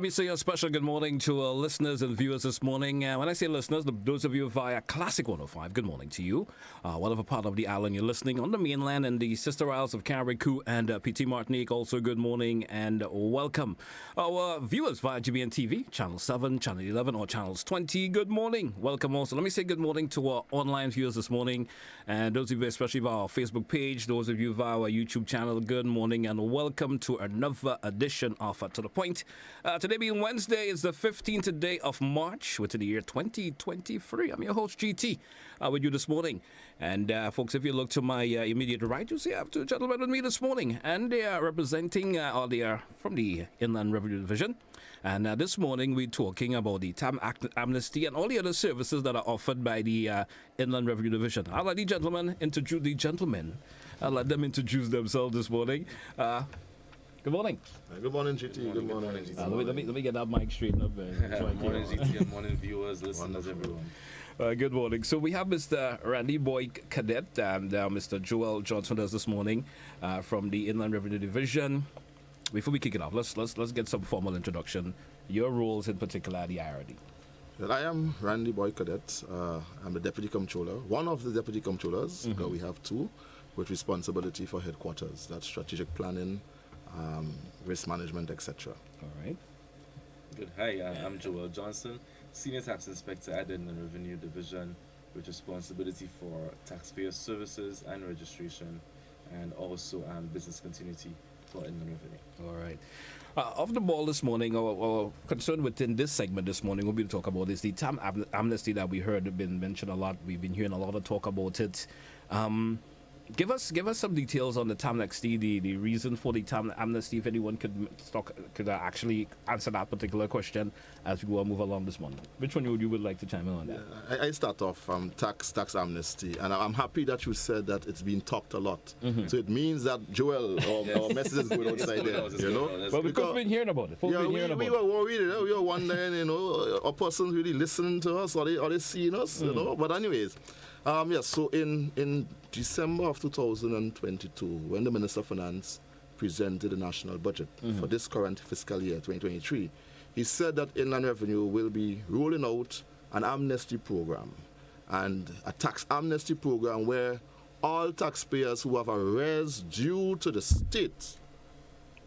me say a special good morning to our listeners and viewers this morning. When I say listeners, those of you via Classic 105, good morning to you. Whatever part of the island you're listening, on the mainland and the sister isles of Carriacou and PT Martinique, also good morning and welcome. Our viewers via GBN TV, Channel 7, Channel 11 or Channels 20, good morning. Welcome also. Let me say good morning to our online viewers this morning. And those of you especially via our Facebook page, those of you via our YouTube channel, good morning and welcome to another edition of To The Point. Today being Wednesday is the 15th day of March within the year 2023. I'm your host, GT, with you this morning. And folks, if you look to my immediate right, you see I have two gentlemen with me this morning. And they are representing, or they are from the Inland Revenue Division. And this morning we're talking about the TAM Amnesty and all the other services that are offered by the Inland Revenue Division. I'll let the gentlemen introduce I'll let them introduce themselves this morning. Good morning. Good morning, GT. Good morning. Let me get that mic straightened up. Good morning, GT. Good morning, viewers, listeners, everyone. Good morning. So we have Mr. Randy Boy Cadet and Mr. Joel Johnson this morning from the Inland Revenue Division. Before we kick it off, let's get some formal introduction. Your roles in particular at the IRD. Well, I am Randy Boy Cadet. I'm the Deputy Comptroller, one of the Deputy Comptrollers, because we have two, with responsibility for headquarters. That's strategic planning, risk management, etc. All right. Good. Hi, I'm Joel Johnson, Senior Tax Inspector at the Inland Revenue Division, with responsibility for taxpayer services and registration, and also business continuity for Inland Revenue. All right. Off the ball this morning, or concern within this segment this morning, we'll be talking about is the TAM amnesty that we heard have been mentioned a lot. We've been hearing a lot of talk about it. Give us some details on the TAM amnesty, the reason for the TAM amnesty, if anyone could actually answer that particular question as we go and move along this morning. Which one you would like to chime in on that? I start off tax amnesty, and I'm happy that you said that it's been talked a lot. So it means that Joel or messages going outside there, you know. Well, because we've been hearing about it. We were worried. We were wondering, you know, are persons really listening to us, or they seeing us, you know. But anyways. Yes, so in December of 2022, when the Minister of Finance presented the national budget for this current fiscal year, 2023, he said that Inland Revenue will be rolling out an amnesty program, and a tax amnesty program where all taxpayers who have arrears due to the state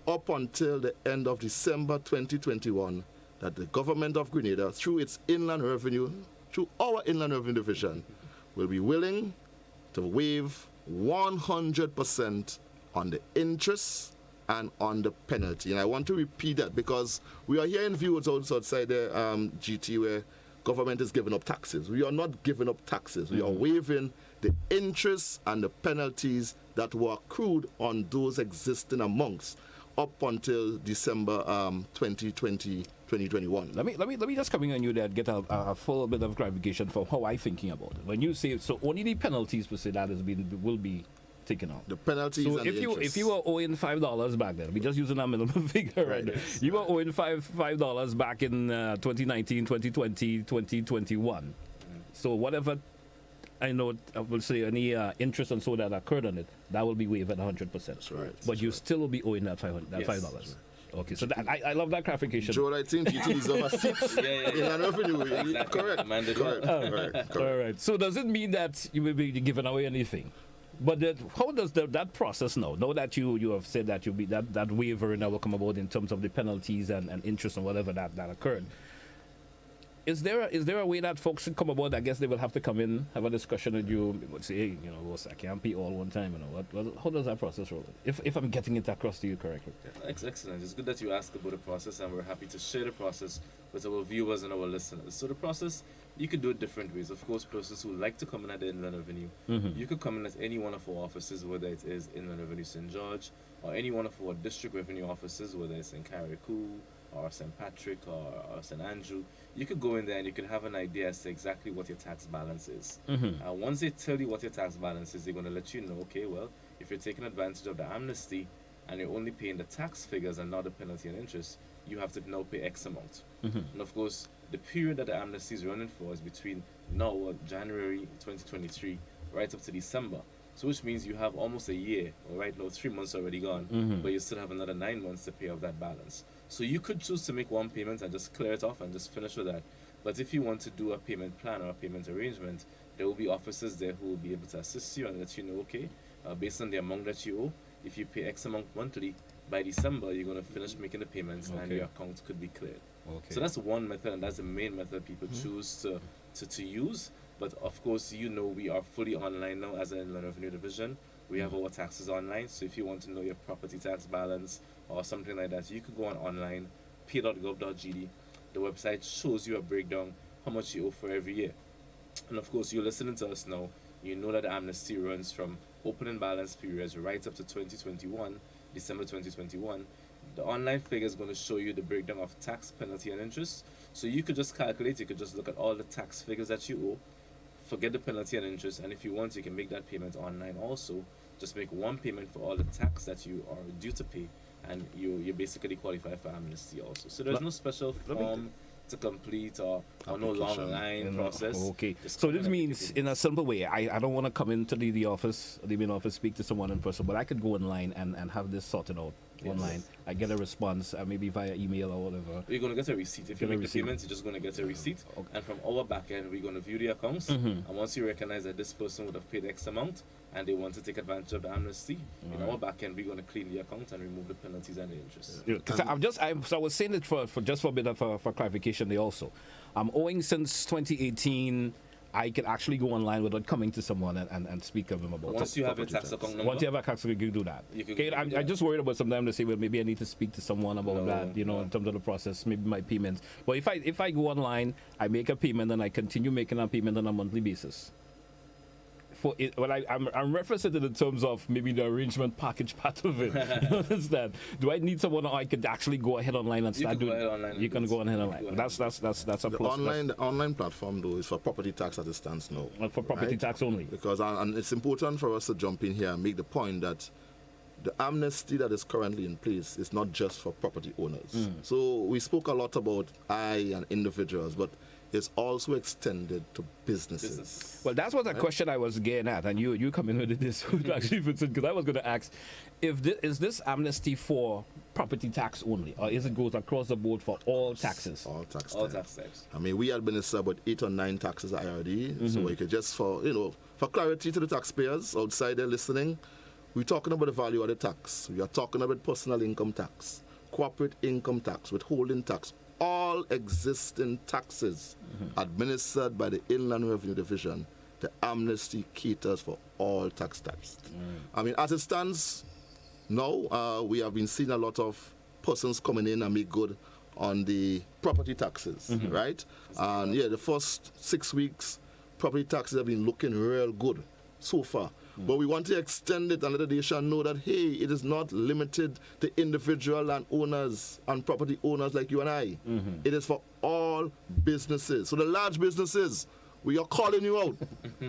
up until the end of December 2021, that the government of Grenada, through its Inland Revenue, through our Inland Revenue Division, will be willing to waive 100% on the interest and on the penalty. And I want to repeat that because we are hearing views outside the GT where government is giving up taxes. We are not giving up taxes. We are waiving the interest and the penalties that were accrued on those existing amounts up until December 2021. Let me just come in on you there and get a full bit of clarification for how I'm thinking about it. When you say so, only the penalties per se that will be taken out. The penalties. So and if you were owing $5 back then, we're just using a minimum figure right there. You were owing $5 back in 2019, 2020, 2021. So whatever. I know I will say any interest and so that occurred on it, that will be waived at 100%. That's right. But you still will be owing that $5. Yes. Okay, so that, I love that clarification. Joel, I think GT is over seat in revenue. Exactly. Correct. All right. So does it mean that you will be giving away anything? But how does that process now that you have said that you'll be that waiver now will come about in terms of the penalties and interest and whatever that occurred? Is there a way that folks can come about? I guess they will have to come in, have a discussion with you, say, hey, you know, boss, I can't pay all one time. You know, how does that process roll? If I'm getting it across to you correctly. Excellent. It's good that you asked about the process, and we're happy to share the process with our viewers and our listeners. So the process, you can do it different ways. Of course, persons who like to come in at the Inland Revenue, you could come in at any one of our offices, whether it is Inland Revenue St. George, or any one of our district revenue offices, whether it's in Carriacou, or St. Patrick, or St. Andrew. You could go in there and you could have an idea as to exactly what your tax balance is. Once they tell you what your tax balance is, they're going to let you know, okay, well, if you're taking advantage of the amnesty and you're only paying the tax figures and not the penalty and interest, you have to now pay X amount. And of course, the period that the amnesty is running for is between now, January 2023, right up to December. So which means you have almost a year, or right now 3 months already gone, but you still have another 9 months to pay off that balance. So you could choose to make one payment and just clear it off and just finish with that. But if you want to do a payment plan or a payment arrangement, there will be officers there who will be able to assist you and let you know, okay, based on the amount that you owe, if you pay X amount monthly, by December you're going to finish making the payments and your account could be cleared. Okay. So that's one method, and that's the main method people choose to use. But of course, we are fully online now as an Inland Revenue Division. We have our taxes online, so if you want to know your property tax balance or something like that, you could go on online, pay.gov.gd. The website shows you a breakdown, how much you owe for every year. And of course, you're listening to us now, you know that the amnesty runs from opening balance periods right up to 2021, December 2021. The online figure is going to show you the breakdown of tax, penalty, and interest. So you could just calculate, you could just look at all the tax figures that you owe, forget the penalty and interest, and if you want, you can make that payment online also. Just make one payment for all the tax that you are due to pay, and you basically qualify for amnesty also. So there's no special form to complete or no long line process. Okay. Just So come this and means, in a simple way, I don't want to come into the office, the main office, speak to someone in person, but I could go online and have this sorted out online. I get a response, maybe via email or whatever. You're going to get a receipt. If you make the payments, you're just going to get a receipt. Okay. And from our back end, we're going to view the accounts. And once you recognize that this person would have paid X amount and they want to take advantage of the amnesty, in our back end, we're going to clean the account and remove the penalties and the interest. So I was saying it for a bit of for clarification there also. I'm owing since 2018. I can actually go online without coming to someone and speak to them about it. Once you have your tax account number, once you have a tax account, you can do that. Okay, I'm just worried about sometimes to say, well, maybe I need to speak to someone about that, in terms of the process, maybe my payments. But if I go online, I make a payment and I continue making a payment on a monthly basis. I'm referencing it in terms of maybe the arrangement package part of it. You understand? Do I need someone, or I could actually go ahead online and start doing it? You can go ahead online. That's a The plus. online platform though is for property tax as it stands now. For property tax only. Because and it's important for us to jump in here and make the point that the amnesty that is currently in place is not just for property owners. So we spoke a lot about and individuals, but it's also extended to businesses. Well, that's what the question I was getting at, and you come in with this actually fits in, because I was going to ask, is this amnesty for property tax only, or is it goes across the board for all taxes? All tax. I mean, we administer about 8 or 9 taxes at IRD, so we could just for clarity to the taxpayers outside there listening, we're talking about the value of the tax. We are talking about personal income tax, corporate income tax, withholding tax, all existing taxes administered by the Inland Revenue Division. The amnesty caters for all tax types. I mean, as it stands now, we have been seeing a lot of persons coming in and make good on the property taxes, right? And the first 6 weeks, property taxes have been looking real good so far. But we want to extend it and let the nation know that, hey, it is not limited to individual landowners and property owners like you and I. It is for all businesses. So the large businesses, we are calling you out.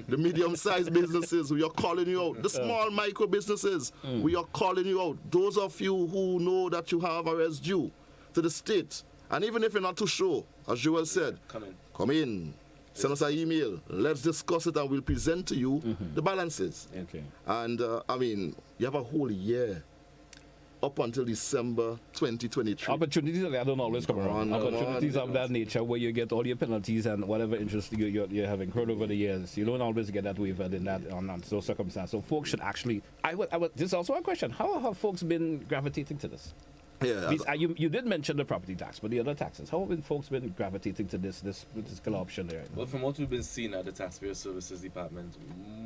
The medium-sized businesses, we are calling you out. The small micro businesses, we are calling you out. Those of you who know that you have a res due to the state, and even if you're not too sure, as Joel said, come in. Send us an email. Let's discuss it, and we'll present to you the balances. Okay. And I mean, you have a whole year up until December 2023. Opportunities that don't always come around. Opportunities of that nature where you get all your penalties and whatever interest you have incurred over the years. You don't always get that waived in that on those circumstances. So folks should actually. This is also a question. How have folks been gravitating to this? Yeah, you did mention the property tax, but the other taxes, how have folks been gravitating to this particular option there? Well, from what we've been seeing at the Taxpayer Services Department,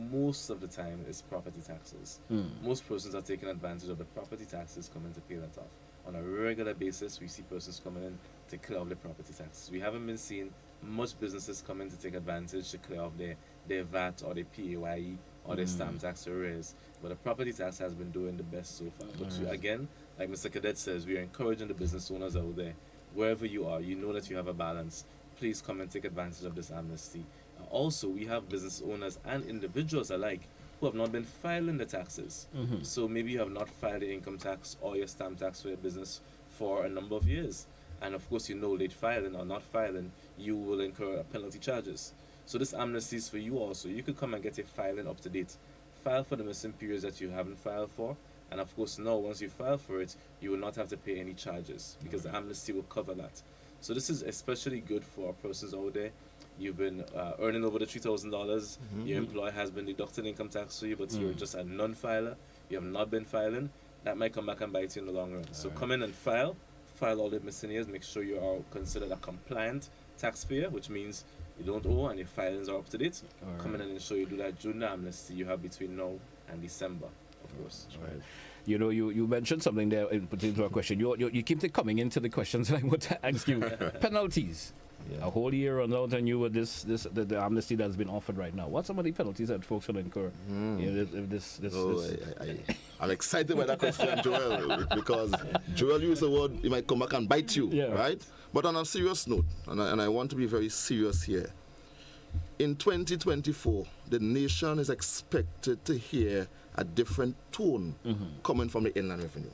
most of the time it's property taxes. Most persons are taking advantage of the property taxes coming to pay that off. On a regular basis, we see persons coming in to clear off the property taxes. We haven't been seeing much businesses come in to take advantage to clear off their VAT or their PAYE or their stamp tax arrears. But the property tax has been doing the best so far. But again, like Mr. Cadet says, we are encouraging the business owners out there, wherever you are, you know that you have a balance, please come and take advantage of this amnesty. Also, we have business owners and individuals alike who have not been filing the taxes. So maybe you have not filed the income tax or your stamp tax for your business for a number of years. And of course, late filing or not filing, you will incur penalty charges. So this amnesty is for you also. You could come and get your filing up to date. File for the missing periods that you haven't filed for, And of course, now once you file for it, you will not have to pay any charges because the amnesty will cover that. So this is especially good for persons out there. You've been earning over the $3,000. Your employer has been deducting income tax for you, but you're just a non-filer. You have not been filing. That might come back and bite you in the long run. So come in and file all the miscellaneous. Make sure you are considered a compliant taxpayer, which means you don't owe and your filings are up to date. Come in and ensure you do that during the amnesty you have between now and December, of course. Right. You know, you mentioned something there in particular to a question. You keep coming into the questions that I want to ask you. Penalties. A whole year on out and you with the amnesty that's been offered right now. What are some of the penalties that folks will incur? I'm excited by that question, Joel, because Joel used the word, it might come back and bite you, right? But on a serious note, and I want to be very serious here, in 2024, the nation is expected to hear a different tone coming from the Inland Revenue.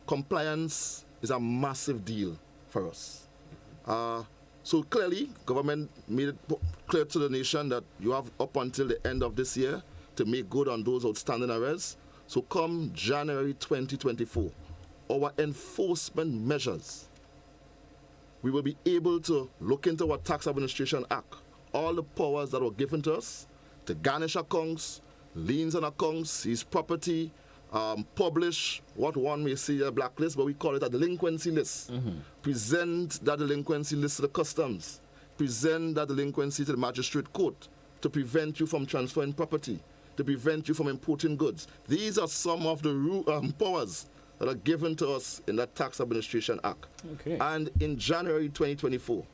Compliance is a massive deal for us. So clearly, government made it clear to the nation that you have up until the end of this year to make good on those outstanding arrests. So come January 2024, our enforcement measures, we will be able to look into our Tax Administration Act, all the powers that were given to us to garnish accounts, liens on accounts, seize property, publish what one may see a blacklist, but we call it a delinquency list. Present that delinquency list to the customs. Present that delinquency to the magistrate court to prevent you from transferring property, to prevent you from importing goods. These are some of the powers that are given to us in that Tax Administration Act. Okay. And in January 2024,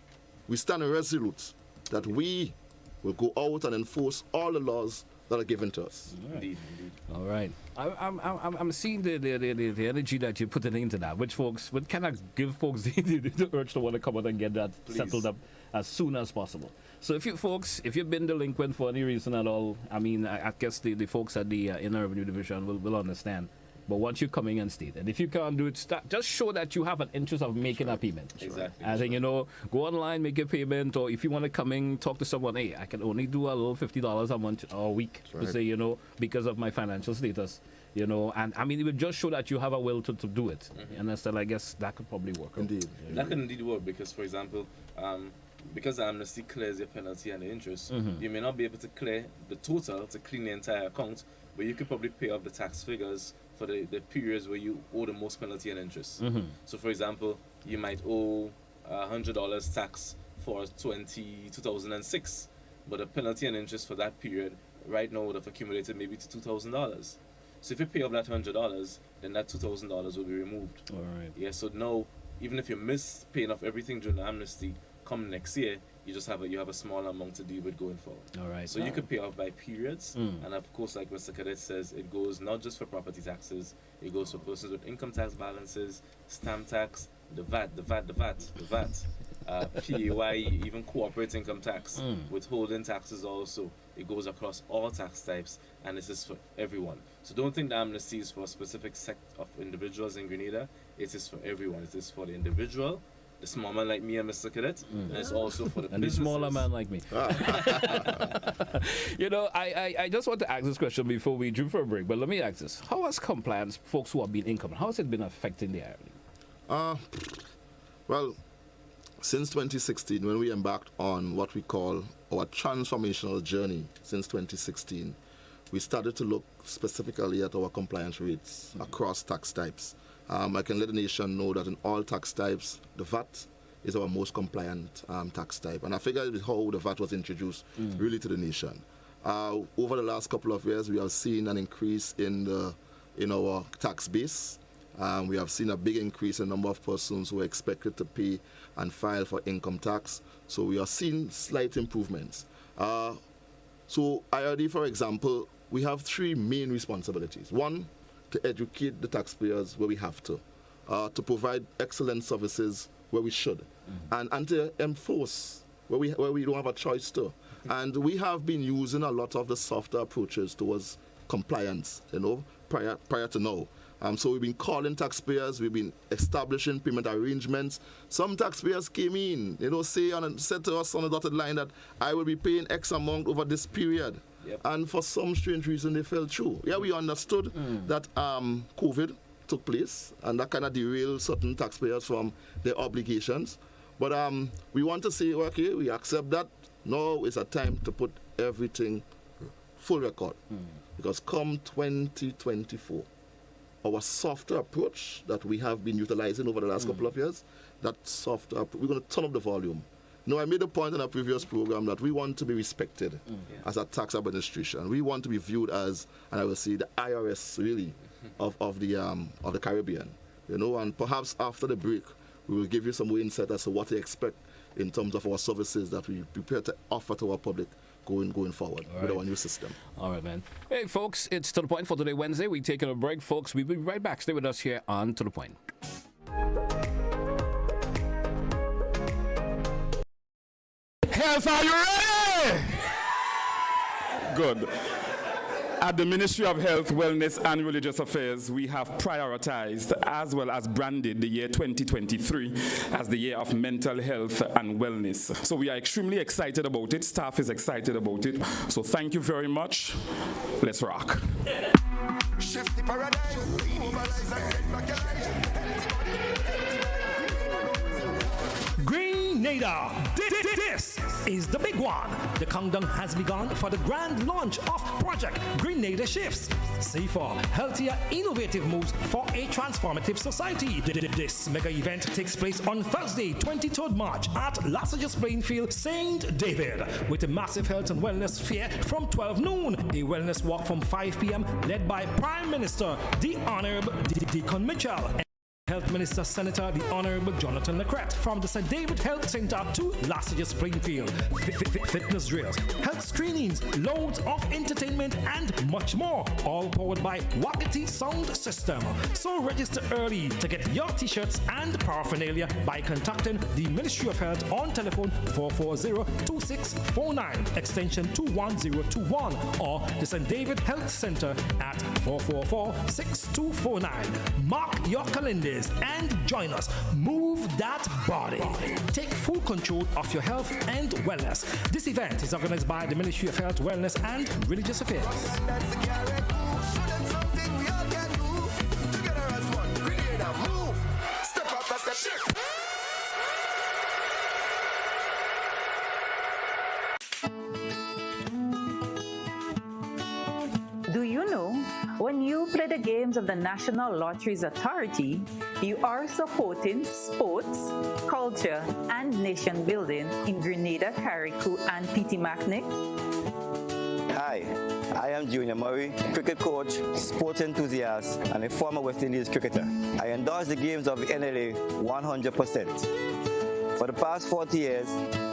we stand resolute that we will go out and enforce all the laws that are given to us. Indeed. All right. I'm seeing the energy that you're putting into that, which kind of give folks the urge to want to come out and get that settled up as soon as possible. So if you've been delinquent for any reason at all, I mean, I guess the folks at the Inner Revenue Division will understand. But once you're coming and state, and if you can't do it, just show that you have an interest of making a payment. Exactly. I think, go online, make a payment, or if you want to come in, talk to someone, hey, I can only do a little $50 a month or a week, to say, because of my financial status, and I mean, it would just show that you have a will to do it. And still, I guess that could probably work. Indeed. That can indeed work because, for example, because the amnesty clears your penalty and the interest, you may not be able to clear the total to clean the entire account, but you could probably pay off the tax figures for the periods where you owe the most penalty and interest. So, for example, you might owe $100 tax for 2006, but the penalty and interest for that period right now would have accumulated maybe to $2,000. So if you pay off that $100, then that $2,000 will be removed. All right. Yeah. So now, even if you miss paying off everything during the amnesty, come next year, you just have a small amount to deal with going forward. All right. So you can pay off by periods, and of course, like Mr. Cadet says, it goes not just for property taxes, it goes for persons with income tax balances, stamp tax, the VAT, PAYE, even corporate income tax, withholding taxes also. It goes across all tax types, and this is for everyone. So don't think the amnesty is for a specific sect of individuals in Grenada. It is for everyone. It is for the individual, the small man like me and Mr. Cadet, and it's also for the and the smaller man like me. I just want to ask this question before we drew for a break, but let me ask this. How has compliance, folks who have been income, how has it been affecting the area? Well, since 2016, when we embarked on what we call our transformational journey since 2016, we started to look specifically at our compliance rates across tax types. I can let the nation know that in all tax types, the VAT is our most compliant tax type. And I figured it's how the VAT was introduced really to the nation. Over the last couple of years, we have seen an increase in our tax base. We have seen a big increase in the number of persons who are expected to pay and file for income tax. So we are seeing slight improvements. So IRD, for example, we have three main responsibilities. One, to educate the taxpayers where we have to provide excellent services where we should, and to enforce where we don't have a choice to. And we have been using a lot of the softer approaches towards compliance, prior to now. So we've been calling taxpayers, we've been establishing payment arrangements. Some taxpayers came in, said to us on the dotted line that I will be paying X amount over this period. Yep. And for some strange reason, they fell through. Yeah, we understood that COVID took place, and that kind of derailed certain taxpayers from their obligations. But we want to say, okay, we accept that. Now is a time to put everything full record. Because come 2024, our software approach that we have been utilizing over the last couple of years, that software, we're going to turn up the volume. No, I made a point in a previous program that we want to be respected as a tax administration. We want to be viewed as, and I will say, the IRS really of the Caribbean. You know, and perhaps after the break, we will give you some more insight as to what to expect in terms of our services that we prepare to offer to our public going forward with our new system. All right, man. Hey, folks, it's To The Point for today, Wednesday. We're taking a break, folks. We'll be right back. Stay with us here on To The Point. Health, are you ready? Good. At the Ministry of Health, Wellness and Religious Affairs, we have prioritized as well as branded the year 2023 as the year of mental health and wellness. So we are extremely excited about it. Staff is excited about it. So thank you very much. Let's rock. Shift the paradigm, mobilize and get back alive. Grenada, this is the big one. The countdown has begun for the grand launch of Project Grenada Shifts. Safer, healthier, innovative moves for a transformative society. This mega event takes place on Thursday, 23rd March at Las Vegas Plainfield, St. David, with a massive health and wellness fair from 12 noon, a wellness walk from 5 p.m. led by Prime Minister, the Honorable Deacon Mitchell, Health Minister Senator the Honorable Jonathan Lecret from the St. David Health Center to Las Vegas Springfield. Fitness drills, health screenings, loads of entertainment, and much more, all powered by Wakati Sound System. So register early to get your t-shirts and paraphernalia by contacting the Ministry of Health on telephone 440-2649 extension 21021 or the St. David Health Center at 444-6249. Mark your calendars and join us. Move that body. Take full control of your health and wellness. This event is organized by the Ministry of Health, Wellness and Religious Affairs. That's the carrot. Show them something we all can do. Together as one, create a move. Step up, that's the shift. Do you know, when you play the games of the National Lotteries Authority, you are supporting sports, culture, and nation building in Grenada, Carriacou, and Titimacnic? Hi, I am Junior Murray, cricket coach, sports enthusiast, and a former West Indies cricketer. I endorse the games of the NLA 100%. For the past 40 years,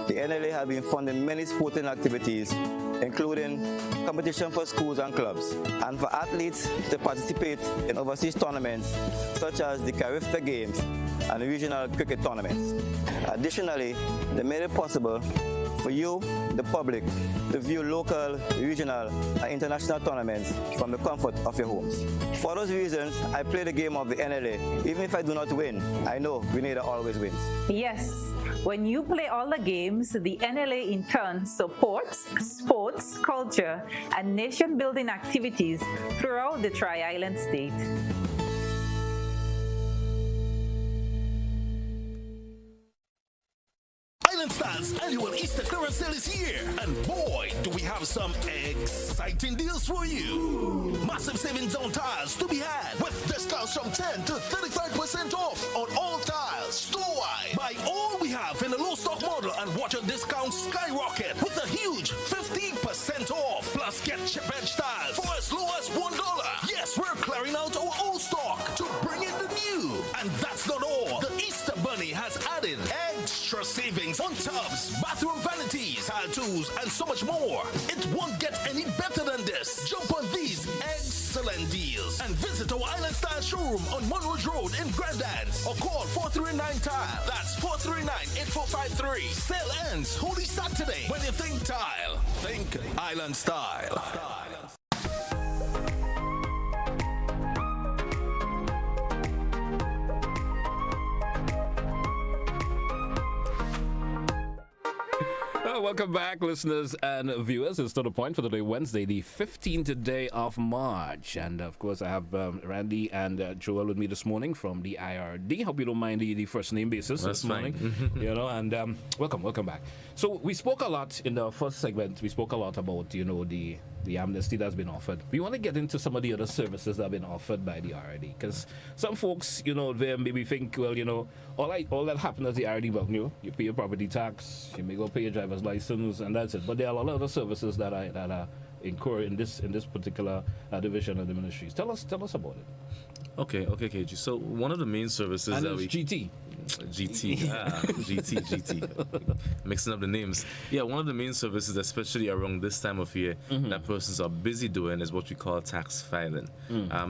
the NLA has been funding many sporting activities, including competition for schools and clubs, and for athletes to participate in overseas tournaments such as the Carifta Games and regional cricket tournaments. Additionally, they made it possible for you, the public, to view local, regional, and international tournaments from the comfort of your homes. For those reasons, I play the game of the NLA. Even if I do not win, I know Grenada always wins. Yes, when you play all the games, the NLA in turn supports sports, culture, and nation-building activities throughout the Tri-Island state. Island Style's annual Easter clearance sale is here, and boy, do we have some exciting deals for you. Massive savings on tiles to be had, with discounts from 10 to 35% off on all tiles, store-wide. Buy all we have in the low stock model and watch your discounts skyrocket with a huge 15% off. Plus, get chip edge tiles for as low as $1. Yes, we're clearing out our old stock to bring in the new. And that's not all. The Easter Bunny has added extra savings on tubs, bathroom vanities, tile tools, and so much more. It won't get any better than this. Jump on these excellent deals and visit our Island Style showroom on Monroe Road in Grandans or call 439-TILE. That's 439-8453. Sale ends Holy Saturday. When you think tile, think Island Style. Well, welcome back, listeners and viewers. It's to the point for today, Wednesday, the 15th day of March. And, of course, I have Randy and Joel with me this morning from the IRD. Hope you don't mind the first name basis That's this morning. And welcome back. So we spoke a lot in the first segment. We spoke a lot about, the amnesty that's been offered. We want to get into some of the other services that have been offered by the IRD, because some folks, they maybe think, well, all that happened at the IRD, well, you pay your property tax, you may go pay your driver's license, and that's it. But there are a lot of other services that are incurred in this particular division of the ministries. Tell us about it. Okay, KG. So one of the main services And that it's we GT. GT. Mixing up the names. Yeah, one of the main services, especially around this time of year, that persons are busy doing is what we call tax filing.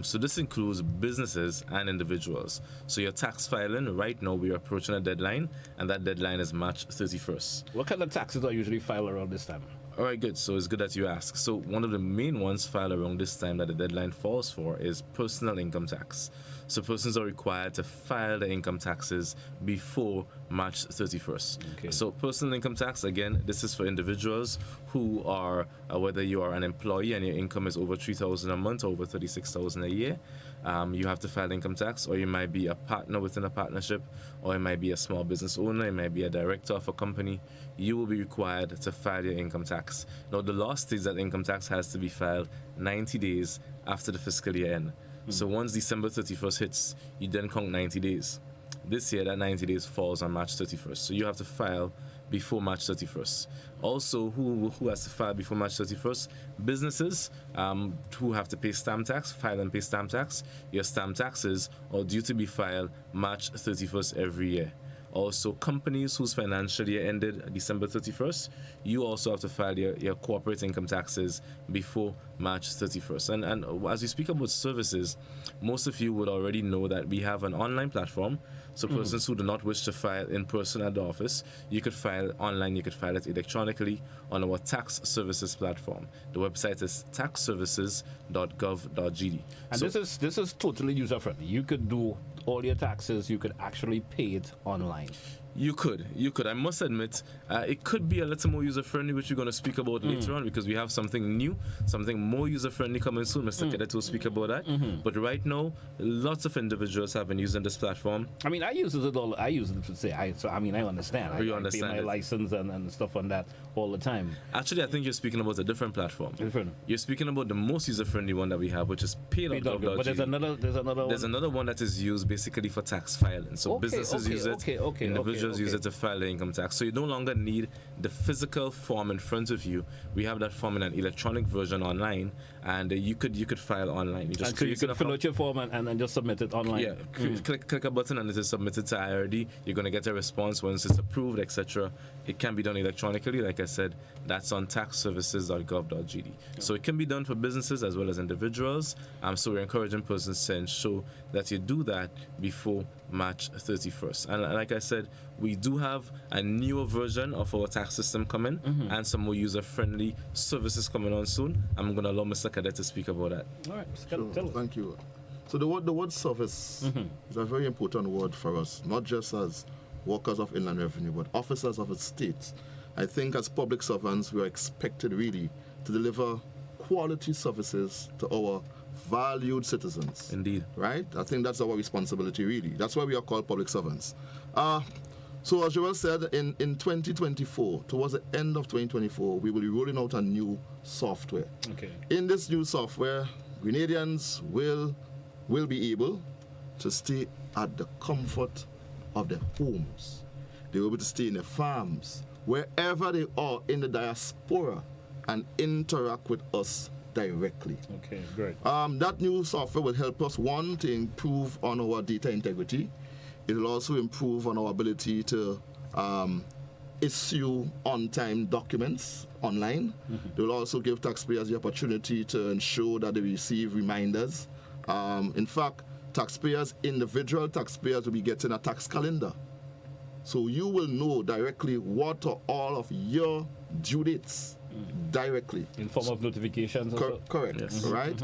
So this includes businesses and individuals. So your tax filing, right now we are approaching a deadline, and that deadline is March 31st. What kind of taxes are usually filed around this time? All right, good. So it's good that you ask. So one of the main ones filed around this time that the deadline falls for is personal income tax. So persons are required to file their income taxes before March 31st. Okay. So personal income tax, again, this is for individuals who are, whether you are an employee and your income is over $3,000 a month or over $36,000 a year, you have to file income tax, or you might be a partner within a partnership, or it might be a small business owner, it might be a director of a company. You will be required to file your income tax. Now, the law states that income tax has to be filed 90 days after the fiscal year end. So once December 31st hits, you then count 90 days. This year, that 90 days falls on March 31st. So you have to file before March 31st. Also, who has to file before March 31st? Businesses who have to pay stamp tax, file and pay stamp tax. Your stamp taxes are due to be filed March 31st every year. Also, companies whose financial year ended December 31st, you also have to file your corporate income taxes before March 31st. And as we speak about services, most of you would already know that we have an online platform. So persons who do not wish to file in person at the office, you could file online, you could file it electronically on our tax services platform. The website is taxservices.gov.gd. And So- this is totally user-friendly. You could do all your taxes, you could actually pay it online. You could. I must admit, it could be a little more user-friendly, which we're going to speak about later on, because we have something new, something more user-friendly coming soon. Mr. Cadet will speak about that. But right now, lots of individuals have been using this platform. I mean, I use it all. I use it to say. I understand. You I understand pay my it. license and stuff on that all the time. Actually, I think you're speaking about a different platform. Different. You're speaking about the most user-friendly one that we have, which is pay.gov.gd. But there's another one. There's another one that is used basically for tax filing. So businesses use it, individuals use it to file their income tax. So you no longer need the physical form in front of you. We have that form in an electronic version online, and you could file online. You just And so you create can fill out your form and then just submit it online. Yeah, click a button and it is submitted to IRD. You're going to get a response once it's approved, etc. It can be done electronically, like I said. That's on taxservices.gov.gd. So it can be done for businesses as well as individuals. So we're encouraging persons to ensure that you do that before March 31st. And like I said, we do have a newer version of our tax system coming and some more user-friendly services coming on soon. I'm going to allow Mr. Cadet to speak about that. All right. Sure, thank you. So the word service is a very important word for us, not just as workers of inland revenue, but officers of the state. I think as public servants, we are expected really to deliver quality services to our valued citizens. Indeed. Right? I think that's our responsibility, really. That's why we are called public servants. So as Joel said, in 2024, towards the end of 2024, we will be rolling out a new software. Okay. In this new software, Grenadians will be able to stay at the comfort of their homes. They will be able to stay in their farms, wherever they are in the diaspora, and interact with us directly. Okay, great. That new software will help us, one, to improve on our data integrity. It will also improve on our ability to issue on-time documents online. It will also give taxpayers the opportunity to ensure that they receive reminders. In fact, individual taxpayers will be getting a tax calendar. So you will know directly what are all of your due dates directly. In form of notifications? Correct, Yes. right?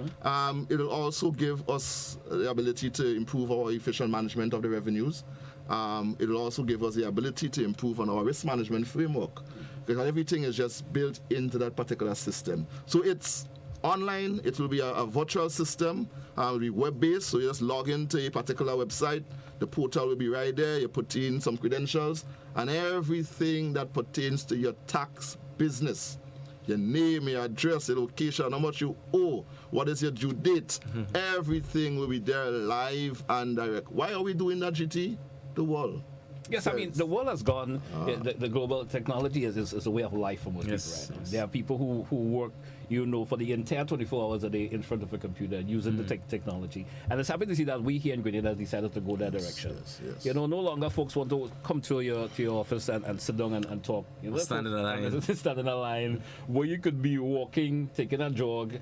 It will also give us the ability to improve our efficient management of the revenues. It'll also give us the ability to improve on our risk management framework, because everything is just built into that particular system. So it's online, it will be a virtual system, it will be web-based, so you just log into a particular website, the portal will be right there, you put in some credentials, and everything that pertains to your tax business, your name, your address, your location, how much you owe, what is your due date, everything will be there live and direct. Why are we doing that, GT? The world. Yes, I mean, the world has gone, the global technology is a way of life for most people right now. There are people who work, for the entire 24 hours a day in front of a computer using the technology. And it's happy to see that we here in Grenada have decided to go that direction. Yes. No longer folks want to come to your office and sit down and talk. Stand in a line. Stand in a line where you could be walking, taking a jog,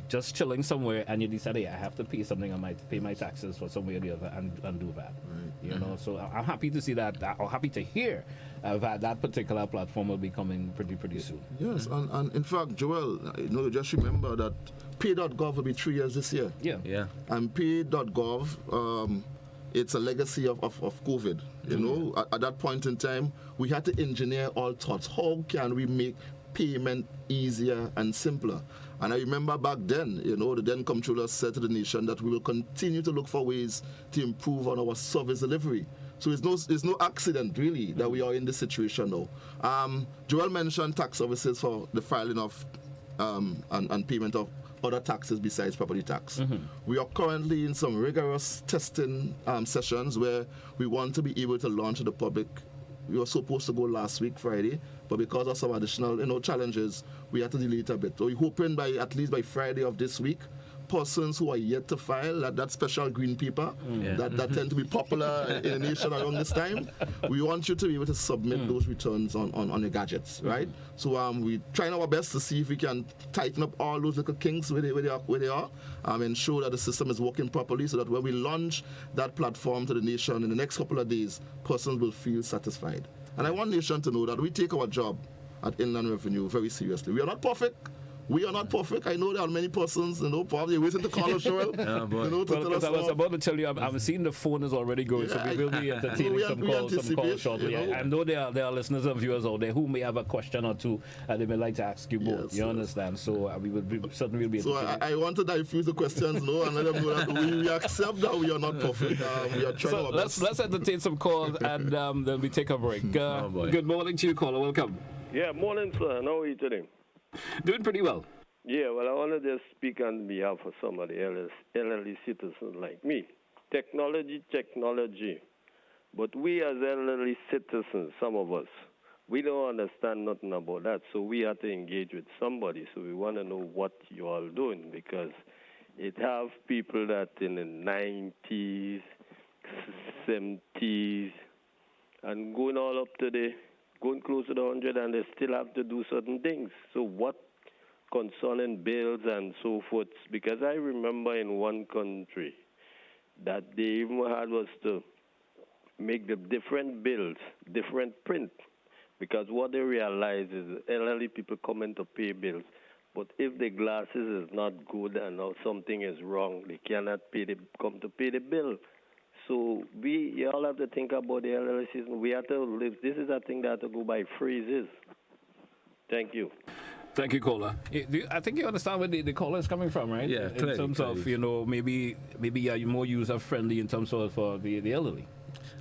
just chilling somewhere, and you decide, hey, I have to pay something, I might pay my taxes for some way or the other and do that. Right. So I'm happy to see that, or happy to hear that particular platform will be coming pretty soon. Yes, and in fact, Joel, just remember that pay.gov will be 3 years this year. Yeah. And pay.gov, it's a legacy of COVID. At that point in time, we had to engineer all thoughts. How can we make payment easier and simpler? And I remember back then, the then comptroller said to the nation that we will continue to look for ways to improve on our service delivery. So it's no accident, really, that we are in this situation now. Joel mentioned tax services for the filing of and payment of other taxes besides property tax. We are currently in some rigorous testing sessions where we want to be able to launch to the public. We were supposed to go last week, Friday, but because of some additional challenges, we had to delay it a bit. So we're hoping at least by Friday of this week, persons who are yet to file that special green paper that tend to be popular in the nation around this time, we want you to be able to submit those returns on your gadgets, right? So we're trying our best to see if we can tighten up all those little kinks where they are, ensure that the system is working properly, so that when we launch that platform to the nation in the next couple of days, persons will feel satisfied. And I want nation to know that we take our job at Inland Revenue very seriously. We are not perfect. We are not perfect. I know there are many persons, probably waiting to call us, Joel. I was about to tell you, I'm seeing the phone is already going, so we will be entertaining some calls shortly. I know there are listeners and viewers out there who may have a question or two they may like to ask you both. You understand? So we will certainly be entertaining. So I want to diffuse the questions, and let them know that we accept that we are not perfect. We are trying our best. Let's entertain some calls, and then we take a break. Good morning to you, caller. Welcome. Yeah, morning, sir. How are you today? Doing pretty well. Yeah, well, I want to just speak on behalf of some of the elderly citizens like me. Technology. But we as elderly citizens, some of us, we don't understand nothing about that. So we have to engage with somebody. So we want to know what you all doing, because it have people that in the 90s, 70s, and going all up to going close to the 100, and they still have to do certain things. So what concerning bills and so forth? Because I remember in one country that they even had was to make the different bills, different print. Because what they realize is elderly people come in to pay bills, but if the glasses is not good and something is wrong, they cannot come to pay the bill. So you all have to think about the elderly system. We have to live. This is a thing that have to go by phrases. Thank you. Thank you, caller. I think you understand where the caller is coming from, right? Yeah, in terms of maybe you're more user friendly in terms of for the elderly.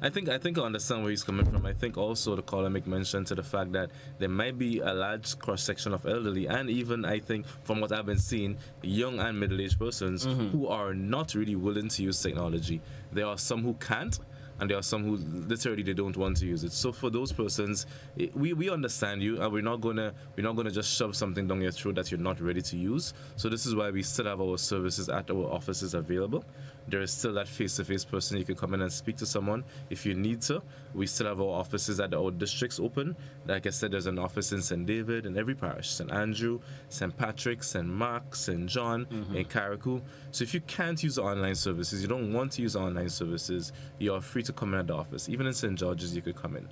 I think I understand where he's coming from. I think also the caller make mention to the fact that there might be a large cross section of elderly, and even I think from what I've been seeing, young and middle-aged persons who are not really willing to use technology. There are some who can't, and there are some who literally they don't want to use it. So for those persons, we understand you, and we're not gonna just shove something down your throat that you're not ready to use. So this is why we still have our services at our offices available. There is still that face-to-face person you can come in and speak to someone if you need to. We still have our offices at our districts open. Like I said, there's an office in St. David in every parish, St. Andrew, St. Patrick, St. Mark, St. John, in Carriacou. So if you can't use the online services, you don't want to use online services, you are free to come in at the office. Even in St. George's, you could come in.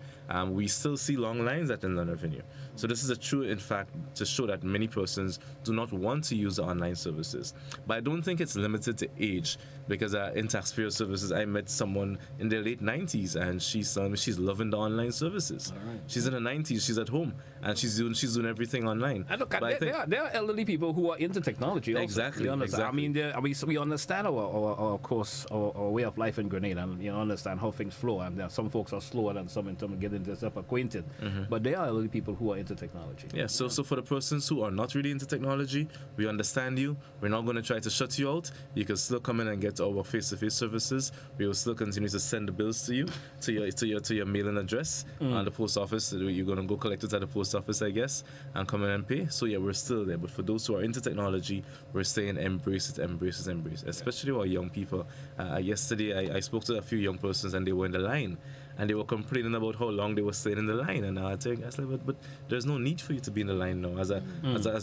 We still see long lines at Inland Avenue. So this is a true, in fact, to show that many persons do not want to use the online services. But I don't think it's limited to age. because in taxpayer services, I met someone in their late 90s, and she's loving the online services. She's in her 90s, she's at home, and she's doing everything online. And look, But there are elderly people who are into technology. Also. Exactly, You understand? exactly. I mean, we understand our course, our way of life in Grenada, and you understand how things flow. And there are some folks are slower than some in terms of getting themselves acquainted. But there are elderly people who are into technology. Yeah, so for the persons who are not really into technology, we understand you. We're not going to try to shut you out. You can still come in and get our face-to-face services. We will still continue to send the bills to you, to your mailing address, and the post office. You're going to go collect it at the post office, I guess, and come in and pay. So yeah, we're still there. But for those who are into technology, we're saying embrace it, embrace it, embrace it. Especially our young people. Yesterday, I spoke to a few young persons, and they were in the line. And they were complaining about how long they were staying in the line, and I was like, but there's no need for you to be in the line now. As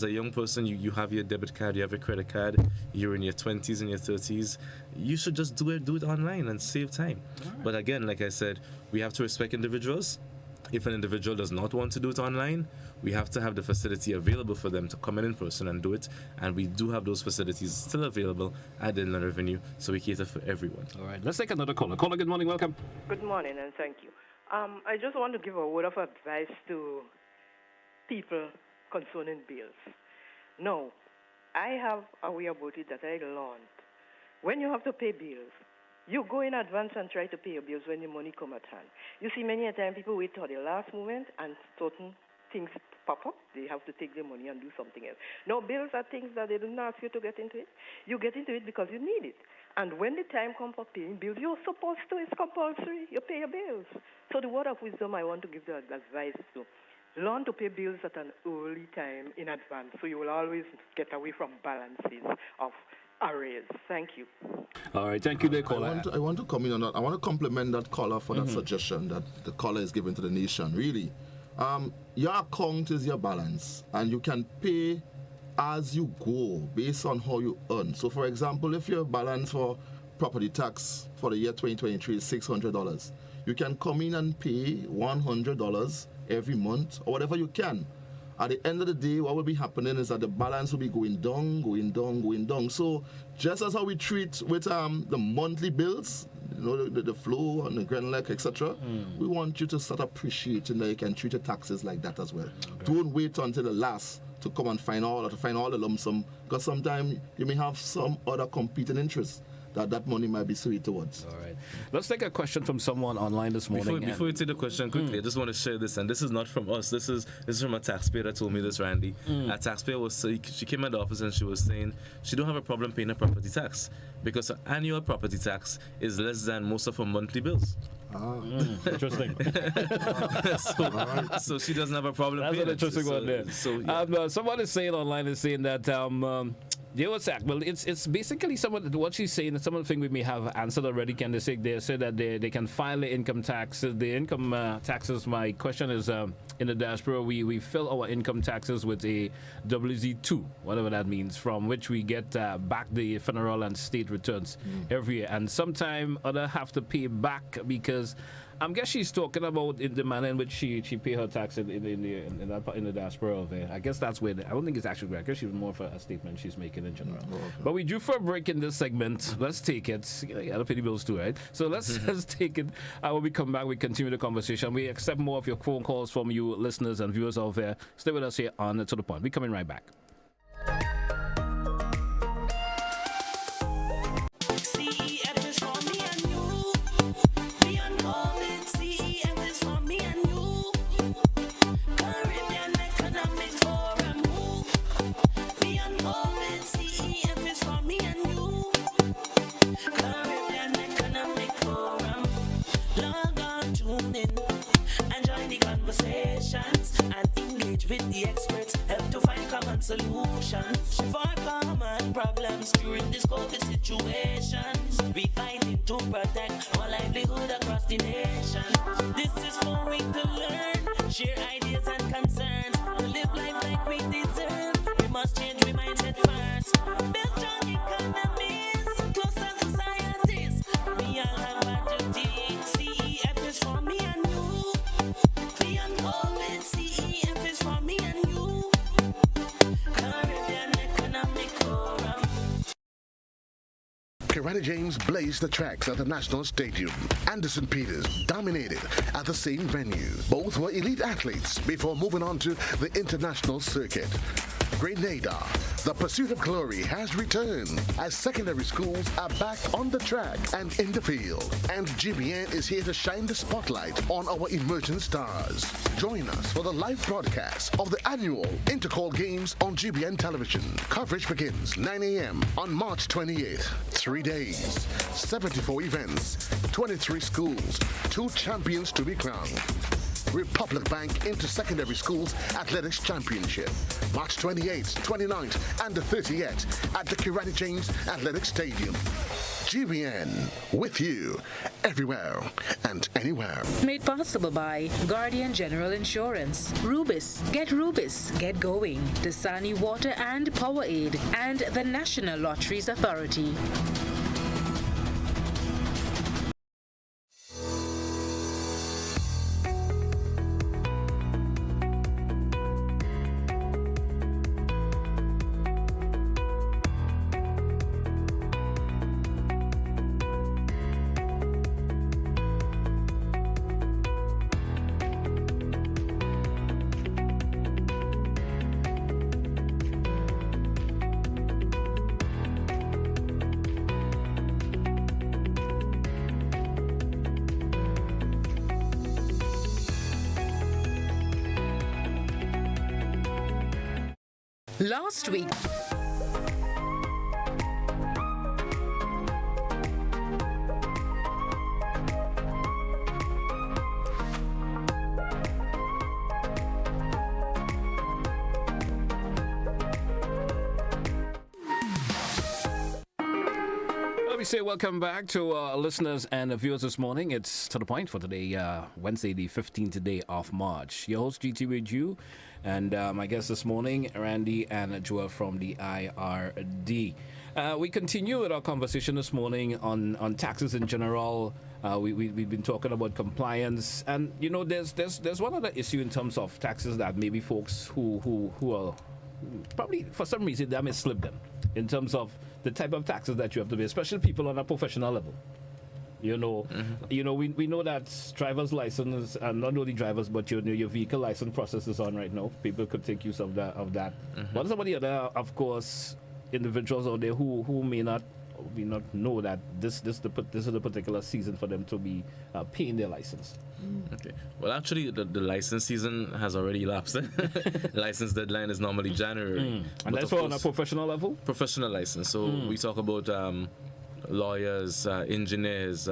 a young person, you have your debit card, you have your credit card, you're in your 20s and your 30s. You should just do it online and save time. But again, like I said, we have to respect individuals. If an individual does not want to do it online, we have to have the facility available for them to come in person and do it. And we do have those facilities still available at the Inland Revenue, so we cater for everyone. All right, let's take another caller. Caller, good morning, welcome. Good morning, and thank you. I just want to give a word of advice to people concerning bills. Now, I have a way about it that I learned. When you have to pay bills, you go in advance and try to pay your bills when your money come at hand. You see, many a time people wait till the last moment and certain things pop up. They have to take their money and do something else. Now, bills are things that they don't ask you to get into it. You get into it because you need it. And when the time comes for paying bills, you're supposed to. It's compulsory. You pay your bills. So the word of wisdom I want to give the advice to, learn to pay bills at an early time in advance, so you will always get away from balances of arrears. Thank you. All right, thank you, there, caller. I want to come in on that. I want to compliment that caller for that suggestion that the caller is giving to the nation. Really, your account is your balance, and you can pay as you go based on how you earn. So, for example, if your balance for property tax for the year 2023 is $600, you can come in and pay $100 every month or whatever you can. At the end of the day, what will be happening is that the balance will be going down, going down, going down. So just as how we treat with the monthly bills, you know, the flow and the Grenlec, etc., we want you to start appreciating that you can treat your taxes like that as well. Okay. Don't wait until the last to come and find all the lump sum, because sometimes you may have some other competing interests that money might be swayed towards. All right. Let's take a question from someone online this morning. Before we take the question quickly, I just want to share this, and this is not from us. This is from a taxpayer that told me this, Randy. A taxpayer she came at the office and she was saying she don't have a problem paying her property tax because her annual property tax is less than most of her monthly bills. Interesting. So she doesn't have a problem. That's an interesting one there. So, yeah. Someone is saying online that well, it's basically what she's saying. Some of the things we may have answered already. Can they say that they can file the income taxes? The income taxes. My question is, in the diaspora, we fill our income taxes with a WZ2, whatever that means, from which we get back the federal and state returns every year, and sometime other have to pay back because. I guess she's talking about in the manner in which she pay her tax in the diaspora of it. I guess that's where I don't think it's actually correct. I guess she's more of a statement she's making in general. But we due for a break in this segment. Let's take it. You gotta pay the bills too, right? So let's take it. When we come back, we continue the conversation. We accept more of your phone calls from you listeners and viewers out there. Stay with us here on To The Point. We're coming right back. With the experts, help to find common solutions for common problems during this COVID situation. We fight it to protect our livelihood across the nation. This is for we to learn, share ideas and concerns, to live life like we deserve. We must change we mindset first. Build strong economies, closer societies. We all have a duty. CEF is for me and you. Beyond COVID, CEF is for me and you. Caribbean Economic Forum. Karate James blazed the tracks at the National Stadium. Anderson Peters dominated at the same venue. Both were elite athletes before moving on to the international circuit. Grenada, the pursuit of glory has returned as secondary schools are back on the track and in the field. And GBN is here to shine the spotlight on our emerging stars. Join us for the live broadcast of the annual Intercall Games on GBN television. Coverage begins 9 a.m. on March 28th. 3 days, 74 events, 23 schools, 2 champions to be crowned. Republic Bank Inter-Secondary Schools Athletics Championship, March 28th, 29th, and the 30th at the Karate James Athletic Stadium. GBN, with you, everywhere and anywhere. Made possible by Guardian General Insurance, Rubis, get going, Dasani Water and Power Aid, and the National Lotteries Authority. Last week, We say welcome back to our listeners and viewers this morning. It's To The Point for today, Wednesday, the 15th day of March. Your host, GT with you, and my guests this morning, Randy and Joel from the IRD. We continue with our conversation this morning on taxes in general. We've been talking about compliance, and you know, there's one other issue in terms of taxes that maybe folks who are probably for some reason that may slip them in terms of the type of taxes that you have to pay, especially people on a professional level. You know, we know that driver's license, and not only drivers, but your vehicle license process is on right now. People could take use of that. But some of the other, of course, individuals out there who may not know that this is the particular season for them to be paying their license. Okay. Well, actually, the license season has already elapsed. The license deadline is normally January. And that's on a professional level? Professional license. So we talk about lawyers, engineers,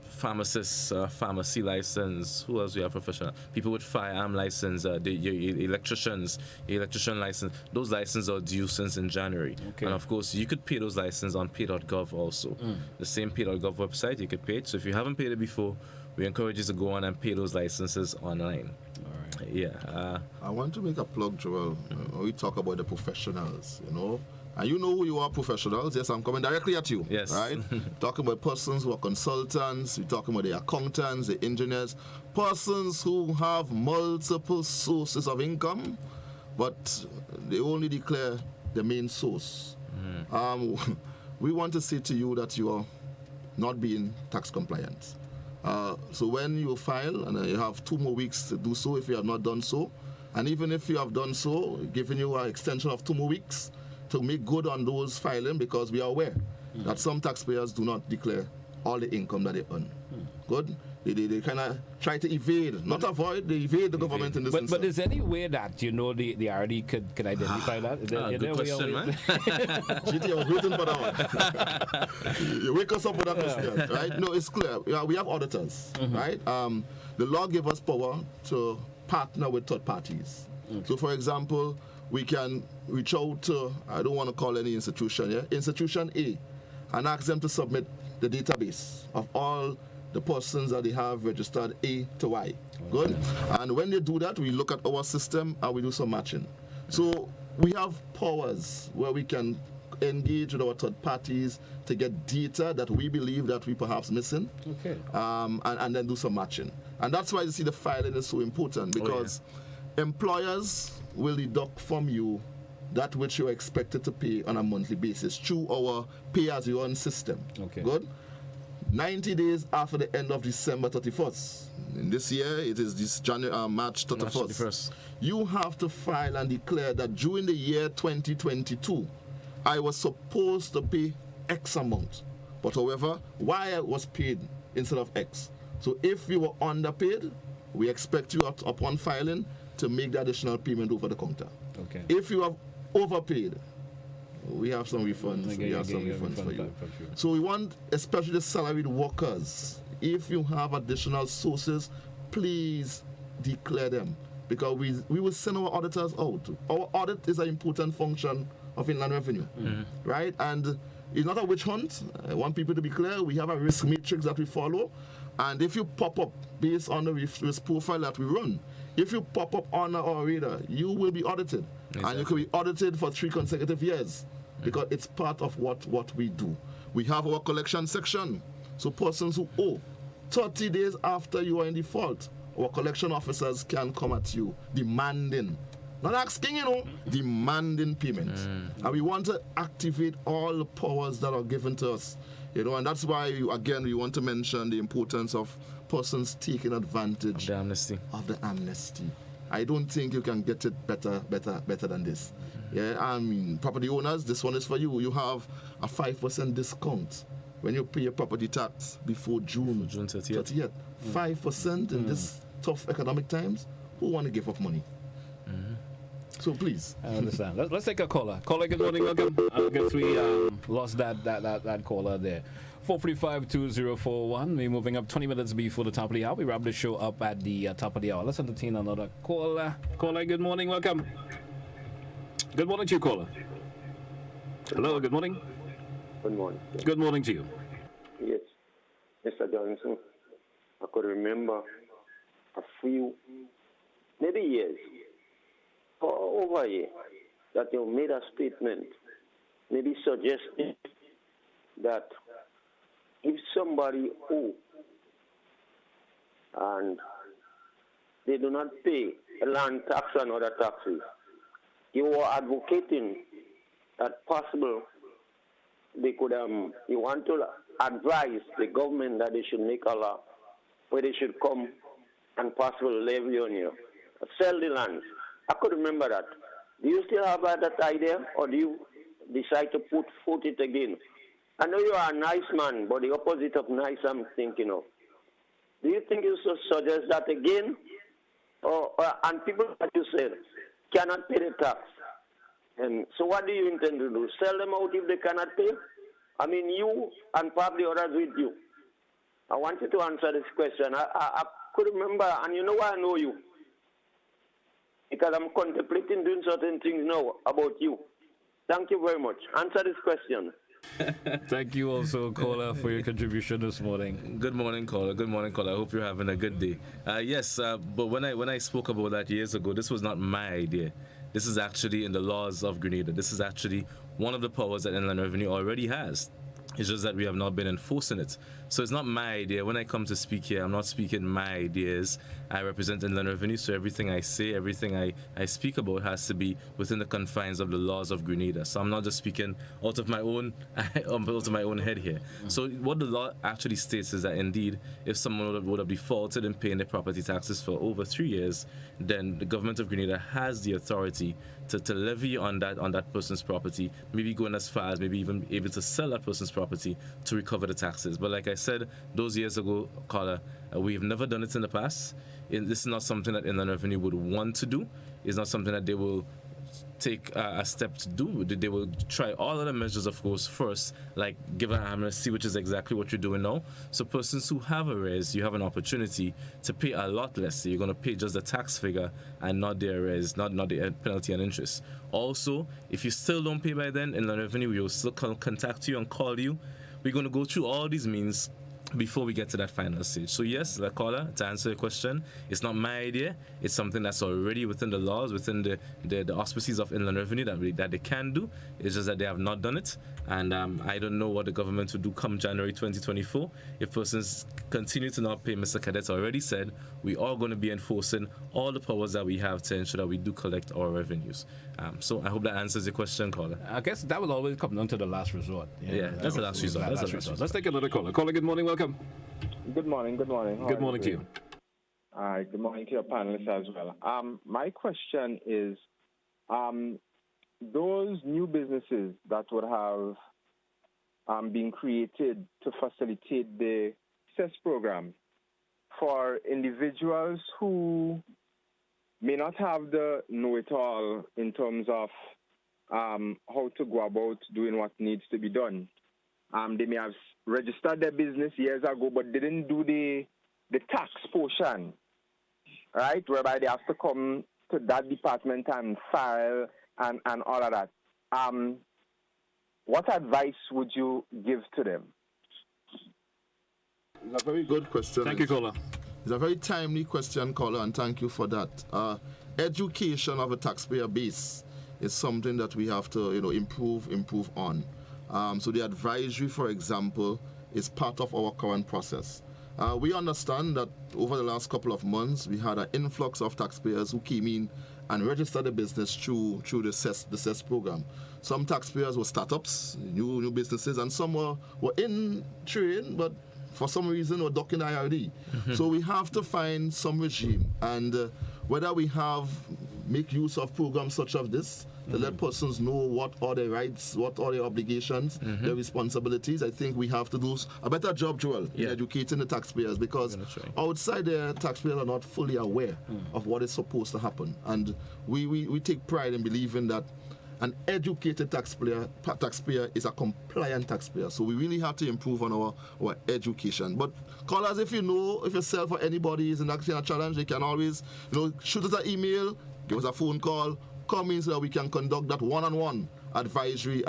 pharmacists, pharmacy license. Who else we have professional? People with firearm license, electrician license. Those licenses are due since in January. Okay. And of course, you could pay those licenses on pay.gov also. The same pay.gov website, you could pay it. So if you haven't paid it before, we encourage you to go on and pay those licenses online. All right. Yeah. I want to make a plug, Joel. We talk about the professionals, And you know who you are, professionals. Yes, I'm coming directly at you. Yes. Right? Talking about persons who are consultants. We're talking about the accountants, the engineers. Persons who have multiple sources of income, but they only declare the main source. We want to say to you that you are not being tax compliant. So when you file, and you have 2 more weeks to do so if you have not done so, and even if you have done so, giving you an extension of 2 more weeks to make good on those filing, because we are aware that some taxpayers do not declare all the income that they earn. Good? They kind of try to evade, not avoid, they evade the government in this instance. But is there any way that, the RD could identify that? Is there, good question, man. GT, I was waiting for that one. You wake us up with that question, right? No, it's clear. We have auditors, right? The law gives us power to partner with third parties. So, for example, we can reach out to, I don't want to call any institution, Institution A, and ask them to submit the database of all the persons that they have registered A to Y. Good? And when they do that, we look at our system and we do some matching. So we have powers where we can engage with our third parties to get data that we believe that we perhaps missing, and then do some matching. And that's why you see the filing is so important, because employers will deduct from you that which you're expected to pay on a monthly basis through our pay-as-you-earn system. Okay. Good? 90 days after the end of December 31st. In this year, it is this March 31st. You have to file and declare that during the year 2022, I was supposed to pay X amount. But however, Y was paid instead of X. So if you were underpaid, we expect you upon filing to make the additional payment over the counter. Okay. If you have overpaid, we have some refunds. For you. So we want, especially the salaried workers, if you have additional sources, please declare them, because we will send our auditors out. Our audit is an important function of Inland Revenue, right? And it's not a witch hunt. I want people to be clear. We have a risk matrix that we follow, and if you pop up based on the risk profile that we run, if you pop up on our radar, you will be audited. Exactly. And you can be audited for 3 consecutive years, because it's part of what we do. We have our collection section. So persons who owe 30 days after you are in default, our collection officers can come at you demanding, not asking, demanding payment. And we want to activate all the powers that are given to us. And that's why, again, we want to mention the importance of persons taking advantage of the amnesty. I don't think you can get it better than this. Yeah, I mean, property owners, this one is for you. You have a 5% discount when you pay your property tax before June 30th. 5% in this tough economic times. Who want to give up money? So please. I understand. Let's take a caller. Caller, good morning. Welcome. I guess we lost that caller there. 435-2041. We're moving up 20 minutes before the top of the hour. We wrap the show up at the top of the hour. Let's entertain another caller. Caller, good morning. Welcome. Good morning to you, caller. Hello, good morning. Good morning. Good morning to you. Yes, Mr. Johnson. I could remember a few, maybe years, or over a year, that you made a statement, maybe suggesting that if somebody owe and they do not pay land tax and other taxes, you were advocating that possible they could, you want to advise the government that they should make a law where they should come and possibly levy on you, sell the land. I could remember that. Do you still have that idea, or do you decide to put foot it again? I know you are a nice man, but the opposite of nice I'm thinking of. Do you think you should suggest that again? And people, like you said, cannot pay the tax. And so what do you intend to do? Sell them out if they cannot pay? I mean, you and probably others with you. I want you to answer this question. I could remember, and you know why I know you? Because I'm contemplating doing certain things now about you. Thank you very much. Answer this question. Thank you also, caller, for your contribution this morning. Good morning, caller. Good morning, caller. I hope you're having a good day. Yes, but when I spoke about that years ago, this was not my idea. This is actually in the laws of Grenada. This is actually one of the powers that Inland Revenue already has. It's just that we have not been enforcing it. So it's not my idea. When I come to speak here, I'm not speaking my ideas. I represent Inland Revenue, so everything I say, everything I speak about has to be within the confines of the laws of Grenada. So I'm not just speaking out of my own head here. So what the law actually states is that indeed, if someone would have defaulted in paying their property taxes for over 3 years, then the government of Grenada has the authority to levy on that person's property, maybe going as far as maybe even able to sell that person's property to recover the taxes. But like I said, those years ago, caller, we've never done it in the past. This is not something that Inland Revenue would want to do. It's not something that they will take a step to do. They will try all other measures, of course, first, like give an amnesty, which is exactly what you're doing now. So persons who have arrears, you have an opportunity to pay a lot less. So you're going to pay just the tax figure and not the arrears, not the penalty and interest. Also, if you still don't pay by then, Inland Revenue will still contact you and call you. We're going to go through all these means before we get to that final stage. So yes, the caller, to answer your question, it's not my idea. It's something that's already within the laws, within the auspices of Inland Revenue that they can do. It's just that they have not done it. And I don't know what the government will do come January 2024. If persons continue to not pay, Mr. Cadet already said, we are going to be enforcing all the powers that we have to ensure that we do collect our revenues. So I hope that answers your question, caller. I guess that will always come down to the last resort. Yeah, that's the last resort. That's the last resort. Let's take another caller. Caller, good morning, welcome. Good morning. Good morning to you. All right, good morning to your panelists as well. My question is, those new businesses that would have been created to facilitate the CES program for individuals who may not have the know-it-all in terms of how to go about doing what needs to be done. They may have registered their business years ago, but didn't do the tax portion, right? Whereby they have to come to that department and file and all of that. What advice would you give to them? It's a very good question. Thank you, caller. It's a very timely question, caller, and thank you for that. Education of a taxpayer base is something that we have to, improve on. So the advisory, for example, is part of our current process. We understand that over the last couple of months, we had an influx of taxpayers who came in and registered a business through the CES program. Some taxpayers were startups, new businesses, and some were in train, but for some reason were docking IRD. So we have to find some regime, and whether we make use of programs such as this, to let persons know what are their rights, what are their obligations, their responsibilities. I think we have to do a better job, Joel, in educating the taxpayers, because outside there, taxpayers are not fully aware of what is supposed to happen. And we take pride in believing that an educated taxpayer is a compliant taxpayer. So we really have to improve on our education. But callers, if yourself or anybody is in that kind of challenge, they can always shoot us an email, give us a phone call, come in so that we can conduct that one-on-one advisory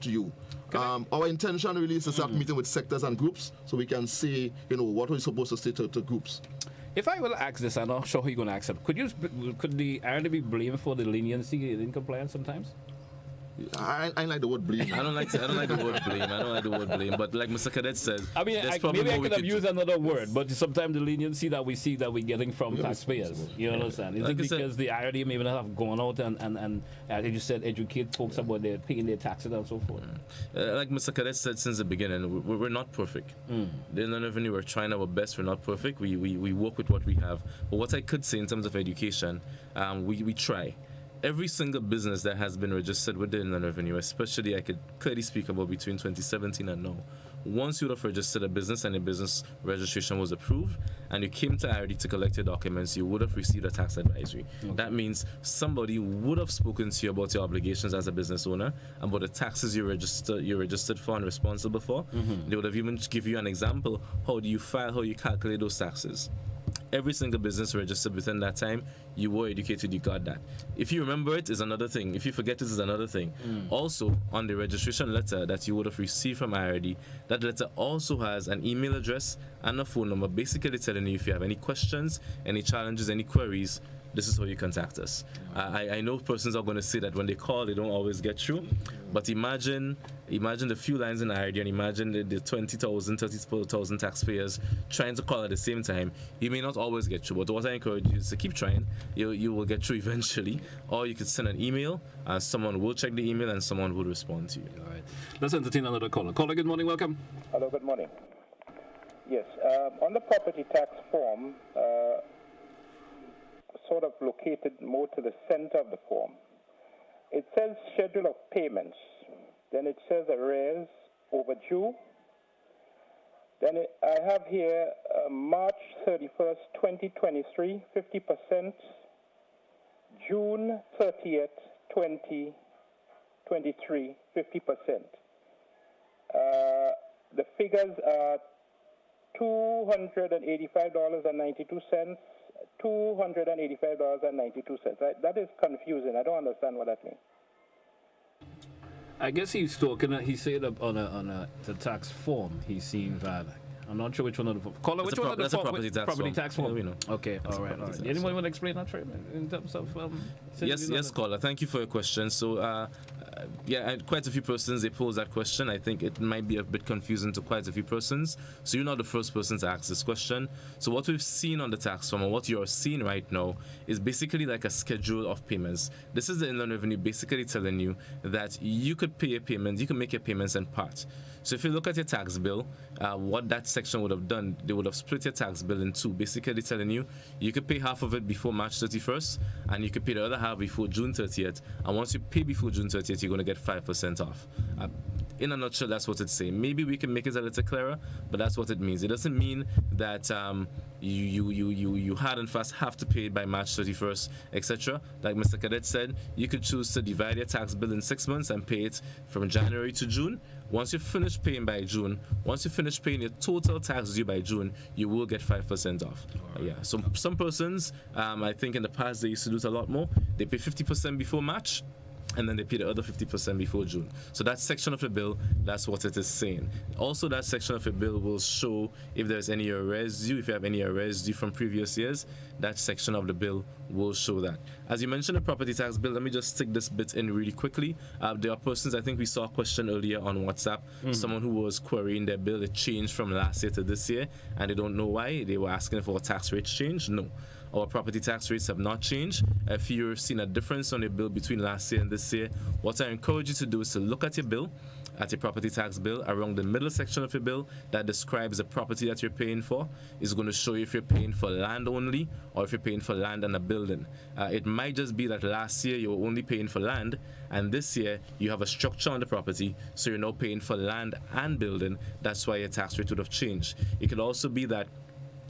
to you. Our intention really is to start meeting with sectors and groups so we can say, what we're supposed to say to groups. If I will ask this, I'm not sure how you're going to accept. Could the IRD be blamed for the leniency in compliance sometimes? I like the word blame. I don't like the word blame. But like Mr. Cadet said, maybe I could have used another word, but sometimes the leniency that we see that we're getting from taxpayers, you understand? Is it because the IRD maybe not have gone out and as you said, educate folks about their paying their taxes and so forth? Like Mr. Cadet said since the beginning, we're not perfect. The Inland Revenue, we're trying our best. We're not perfect. We work with what we have. But what I could say in terms of education, we try. Every single business that has been registered with the Inland Revenue, especially I could clearly speak about between 2017 and now, once you would have registered a business and a business registration was approved and you came to IRD to collect your documents, you would have received a tax advisory. That means somebody would have spoken to you about your obligations as a business owner, about the taxes you're registered for and responsible for. They would have even give you an example. How do you file, how you calculate those taxes? Every single business registered within that time, you were educated, you got that. If you remember it, is another thing. If you forget it, is another thing. Also, on the registration letter that you would have received from IRD, that letter also has an email address and a phone number, basically telling you if you have any questions, any challenges, any queries, this is how you contact us. I know persons are going to say that when they call, they don't always get through. But imagine the few lines in IRD and imagine the 20,000, 30,000 taxpayers trying to call at the same time. You may not always get through, but what I encourage you is to keep trying. You will get through eventually. Or you could send an email, and someone will check the email and someone will respond to you. All right. Let's entertain another caller. Caller, good morning, welcome. Hello, good morning. Yes, on the property tax form, sort of located more to the center of the form, it says schedule of payments. Then it says arrears overdue. Then I have here March 31st, 2023, 50%. June 30th, 2023, 50%. The figures are $285.92. $285.92. That is confusing. I don't understand what that means. I guess he's talking. He said on the tax form. He seen that I'm not sure which one of the caller. Which one of the that's a property tax property form. tax form? Yeah, we know. Okay, That's all a right. property tax Anyone form. want to explain that, Trey, in terms of? Yes, caller. Thank you for your question. So, yeah, and quite a few persons they pose that question. I think it might be a bit confusing to quite a few persons. So you're not the first person to ask this question. So what we've seen on the tax form, and what you're seeing right now, is basically like a schedule of payments. This is the Inland Revenue basically telling you that you could pay your payments, you can make your payments in part. So if you look at your tax bill, what that section would have done, they would have split your tax bill in two, basically telling you you could pay half of it before March 31st, and you could pay the other half before June 30th. And once you pay before June 30th, you're going to get 5% off. In a nutshell, that's what it's saying. Maybe we can make it a little clearer, but that's what it means. It doesn't mean that you hard and fast have to pay it by March 31st, etc. Like Mr. Cadet said, you could choose to divide your tax bill in 6 months and pay it from January to June. Once you finish paying by June, once you finish paying your total tax due by June, you will get 5% off. Yeah. So some persons, I think in the past they used to do it a lot more. They pay 50% before March, and then they pay the other 50% before June. So that section of the bill, that's what it is saying. Also, that section of the bill will show if there's any arrears due, if you have any arrears due from previous years, that section of the bill will show that. As you mentioned, the property tax bill, let me just stick this bit in really quickly. There are persons, I think we saw a question earlier on WhatsApp, someone who was querying their bill, it changed from last year to this year, and they don't know why. They were asking for a tax rate change. No. Our property tax rates have not changed. If you've seen a difference on your bill between last year and this year, what I encourage you to do is to look at your bill, at your property tax bill, around the middle section of your bill that describes the property that you're paying for. Is going to show you if you're paying for land only or if you're paying for land and a building. It might just be that last year you were only paying for land, and this year you have a structure on the property, so you're now paying for land and building. That's why your tax rate would have changed. It could also be that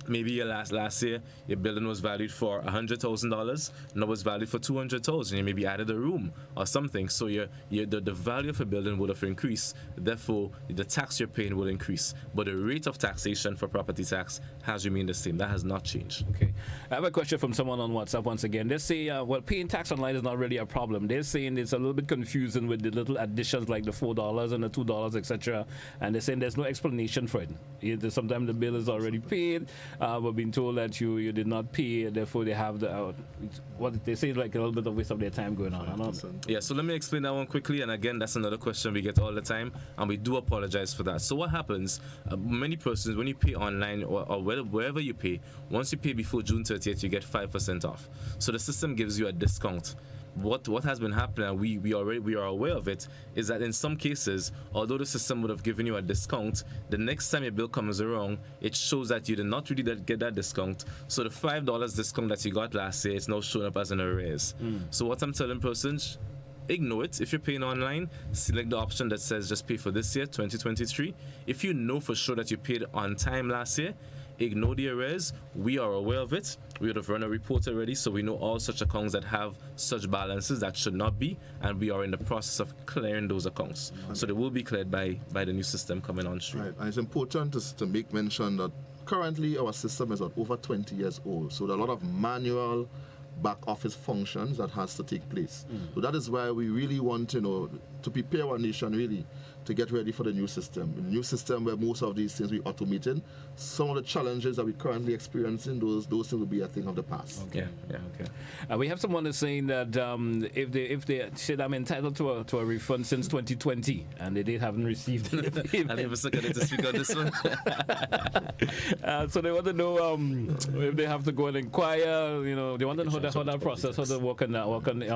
maybe your last year your building was valued for $100,000, now it's valued for $200,000. You maybe added a room or something, so the value of a building would have increased. Therefore, the tax you're paying will increase, but the rate of taxation for property tax has remained the same. That has not changed. Okay, I have a question from someone on WhatsApp once again. They say, well, paying tax online is not really a problem. They're saying it's a little bit confusing with the little additions like the $4 and the $2, etc. And they're saying there's no explanation for it. Sometimes the bill is already paid. We're being told that you did not pay, therefore they have the what they say is like a little bit of waste of their time going on. Yeah, so let me explain that one quickly. And again, that's another question we get all the time, and we do apologize for that. So what happens? Many persons, when you pay online or wherever you pay, once you pay before June 30th, you get 5% off. So the system gives you a discount. What has been happening, and we are aware of it, is that in some cases, although the system would have given you a discount, the next time your bill comes around, it shows that you did not really get that discount. So the $5 discount that you got last year is now showing up as an arrears. So what I'm telling persons, ignore it. If you're paying online, select the option that says just pay for this year, 2023. If you know for sure that you paid on time last year, ignore the arrears. We are aware of it. We would have run a report already, so we know all such accounts that have such balances that should not be, and we are in the process of clearing those accounts. So they will be cleared by the new system coming on stream. Right, and it's important to make mention that currently our system is over 20 years old, so there are a lot of manual back office functions that has to take place. So that is why we really want to prepare our nation really to get ready for the new system. The new system where most of these things we automated. Some of the challenges that we're currently experiencing, those things will be a thing of the past. Okay. We have someone that's saying that if they said I'm entitled to a refund since 2020 and they haven't received any payment. I never seconded to speak on this one. So they want to know if they have to go and inquire. They want to know how that process, how to work on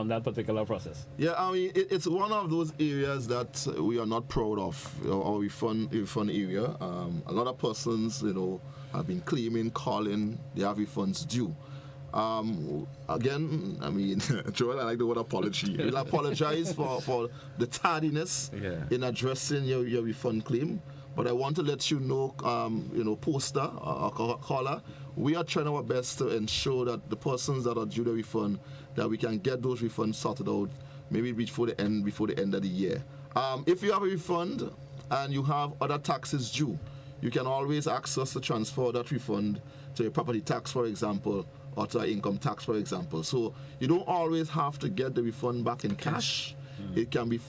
that particular process. Yeah, I mean it's one of those areas that we are not proud of, our refund area. A lot of persons, have been claiming, calling, they have refunds due. Again, I mean, Joel, I like the word apology. We'll apologize for the tardiness in addressing your refund claim. But I want to let you know, poster or caller, we are trying our best to ensure that the persons that are due the refund, that we can get those refunds sorted out maybe before the end of the year. If you have a refund and you have other taxes due, you can always ask us to transfer that refund to your property tax, for example, or to income tax, for example. So you don't always have to get the refund back in cash. it can be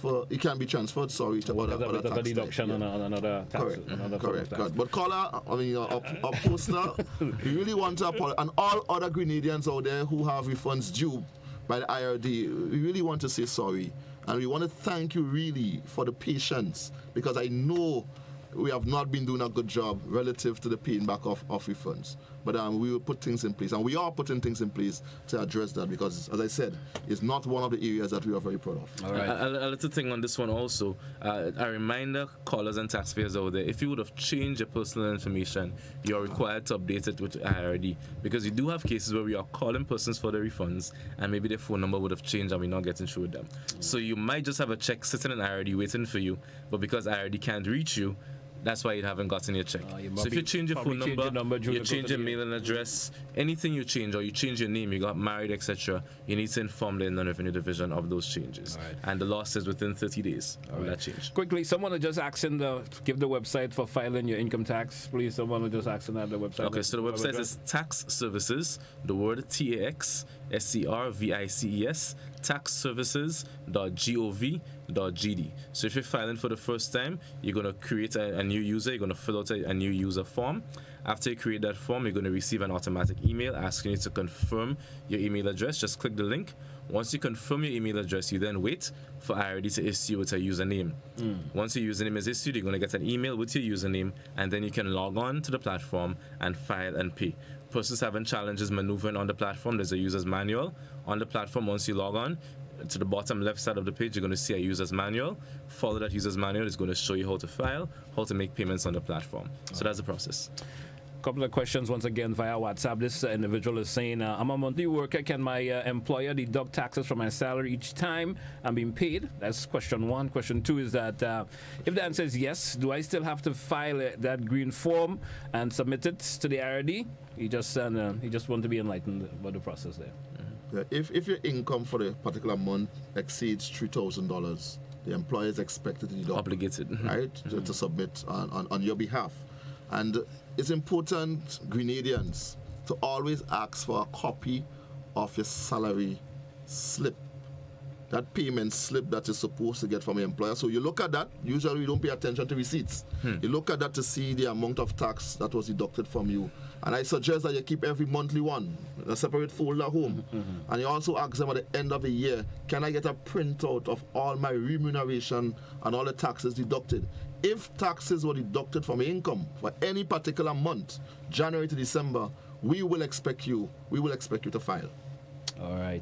transferred. Sorry, to other tax deduction on another tax. Correct. But caller, I mean, our poster, we really want to apologize, and all other Grenadians out there who have refunds due by the IRD, we really want to say sorry, and we want to thank you really for the patience, because I know we have not been doing a good job relative to the paying back of refunds. But we will put things in place, and we are putting things in place to address that, because, as I said, it's not one of the areas that we are very proud of. All right. A little thing on this one also, a reminder, callers and taxpayers out there, if you would have changed your personal information, you're required to update it with IRD, because you do have cases where we are calling persons for their refunds, and maybe their phone number would have changed and we're not getting through with them. So you might just have a check sitting in IRD waiting for you, but because IRD can't reach you, that's why you haven't gotten your check. So if you change your phone number, you change your mailing address, anything you change, or you change your name, you got married, etc., you need to inform the Inland Revenue Division of those changes. And the law says within 30 days of that change. Quickly, someone just asking give the website for filing your income tax, please. Someone just asking at the website. Okay, so the website is tax services, the word TAXSERVICES, taxservices.gov.gd. So if you're filing for the first time, you're going to create a new user, you're going to fill out a new user form. After you create that form, you're going to receive an automatic email asking you to confirm your email address. Just click the link. Once you confirm your email address, you then wait for IRD to issue with a username. Once your username is issued, you're going to get an email with your username, and then you can log on to the platform and file and pay. Persons having challenges maneuvering on the platform, there's a user's manual. On the platform, once you log on, to the bottom left side of the page, you're going to see a user's manual. Follow that user's manual. It's going to show you how to file, how to make payments on the platform. So that's the process. Couple of questions once again via WhatsApp. This individual is saying, I'm a monthly worker. Can my employer deduct taxes from my salary each time I'm being paid? That's question one. Question two is that if the answer is yes, do I still have to file that green form and submit it to the IRD? He just want to be enlightened about the process there. If your income for a particular month exceeds $3,000, the employer is expected to deduct. Obligated. Right? To submit on your behalf. And it's important, Grenadians, to always ask for a copy of your salary slip. That payment slip that you're supposed to get from your employer. So you look at that. Usually you don't pay attention to receipts. You look at that to see the amount of tax that was deducted from you. And I suggest that you keep every monthly one in a separate folder home. And you also ask them at the end of the year, can I get a printout of all my remuneration and all the taxes deducted? If taxes were deducted from income for any particular month, January to December, we will expect you to file. All right.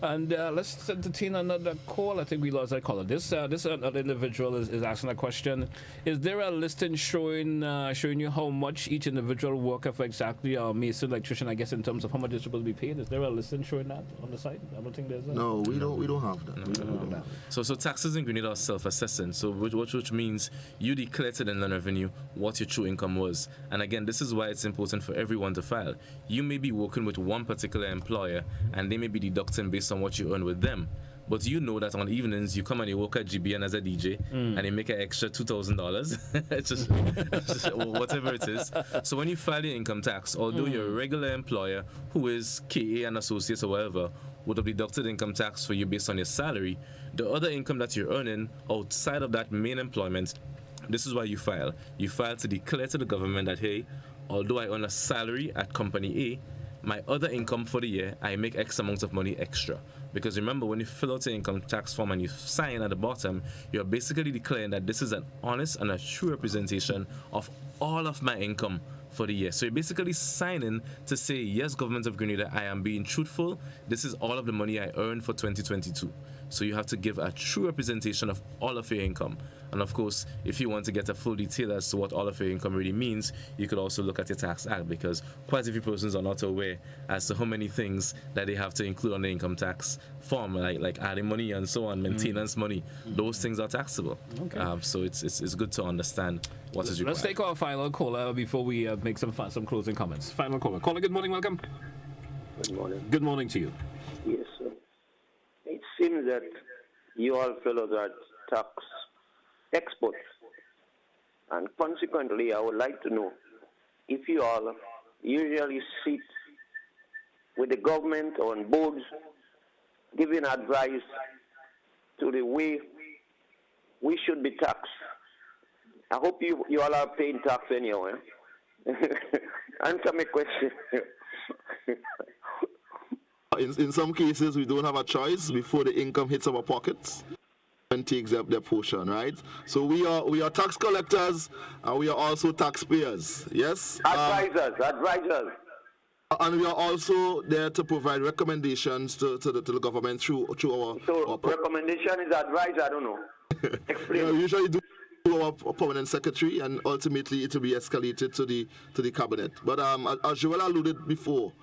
And let's entertain another call. I think we lost that caller. This other individual is asking a question. Is there a listing showing you how much each individual worker for exactly mason, electrician, I guess, in terms of how much is supposed to be paid? Is there a listing showing that on the site? I don't think there's that. No, we don't have that. We don't have that. So taxes in Grenada are self-assessing. So which means you declare to the Inland Revenue what your true income was. And again, this is why it's important for everyone to file. You may be working with one particular employer, and they may be deducting based on what you earn with them. But you know that on evenings you come and you work at GBN as a DJ and you make an extra $2,000. it's just whatever it is. So when you file your income tax, although your regular employer, who is KA and associates or whatever, would have deducted income tax for you based on your salary, the other income that you're earning outside of that main employment, this is why you file. You file to declare to the government that, hey, although I earn a salary at company A, my other income for the year, I make X amount of money extra. Because remember, when you fill out the income tax form and you sign at the bottom, you're basically declaring that this is an honest and a true representation of all of my income for the year. So you're basically signing to say, yes, Government of Grenada, I am being truthful. This is all of the money I earned for 2022. So you have to give a true representation of all of your income. And of course, if you want to get a full detail as to what all of your income really means, you could also look at your tax act, because quite a few persons are not aware as to how many things that they have to include on the income tax form, like adding money and so on, maintenance money. Those things are taxable. Okay. So it's good to understand what is required. Let's take our final caller before we make some closing comments. Final caller. Caller, good morning, welcome. Good morning. Good morning to you. Yes, sir. It seems that you all fellows are tax experts, and consequently, I would like to know if you all usually sit with the government or on boards giving advice to the way we should be taxed. I hope you all are paying tax anyhow. Answer my question. In some cases, we don't have a choice before the income hits our pockets and takes up their portion, right? So we are tax collectors and we are also taxpayers. Yes. Advisors. And we are also there to provide recommendations to the government through our. So recommendation is advice. I don't know. Explain. We usually do our permanent secretary, and ultimately it will be escalated to the cabinet. But as Joel alluded before,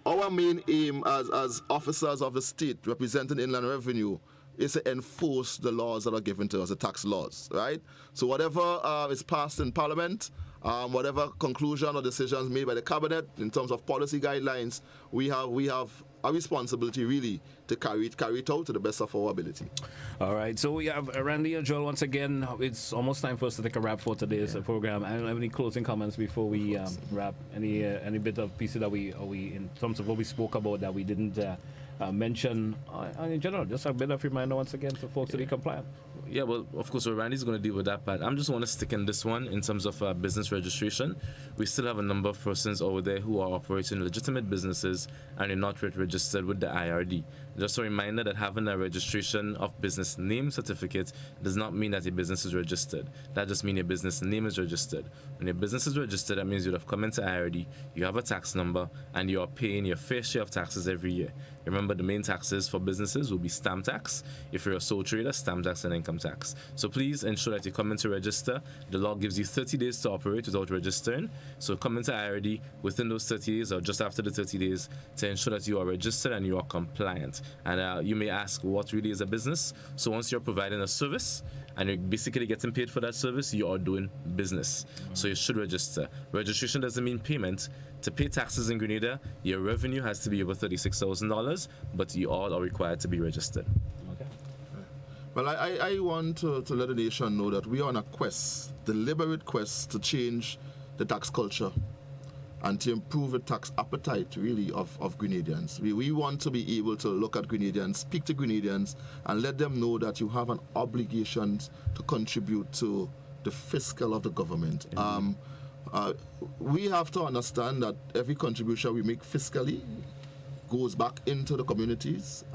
our main aim as officers of the state representing inland revenue is to enforce the laws that are given to us, the tax laws, right? So whatever is passed in Parliament, whatever conclusion or decisions made by the cabinet in terms of policy guidelines, we have a responsibility really to carry it out to the best of our ability. All right, so we have Randy and Joel once again. It's almost time for us to take a wrap for today's program. I don't have any closing comments before we wrap. Any bit of pieces that we in terms of what we spoke about that we didn't mention in general. Just a bit of reminder once again for folks to be compliant. Yeah, well, of course, Randy's going to deal with that, but I'm just want to stick in this one in terms of business registration. We still have a number of persons over there who are operating legitimate businesses and are not yet registered with the IRD. Just a reminder that having a registration of business name certificate does not mean that your business is registered. That just means your business name is registered. When your business is registered, that means you'd have come into IRD, you have a tax number, and you are paying your fair share of taxes every year. Remember, the main taxes for businesses will be stamp tax. If you're a sole trader, stamp tax and income tax. So please ensure that you come in to register. The law gives you 30 days to operate without registering. So come into IRD within those 30 days or just after the 30 days to ensure that you are registered and you are compliant. And you may ask, what really is a business? So once you're providing a service and you're basically getting paid for that service, you are doing business. So you should register. Registration doesn't mean payment. To pay taxes in Grenada, your revenue has to be over $36,000, but you all are required to be registered. Okay. Well, I want to let the nation know that we are on a quest, deliberate quest to change the tax culture and to improve the tax appetite, really, of Grenadians. We want to be able to look at Grenadians, speak to Grenadians, and let them know that you have an obligation to contribute to the fiscal of the government. We have to understand that every contribution we make fiscally goes back into the communities.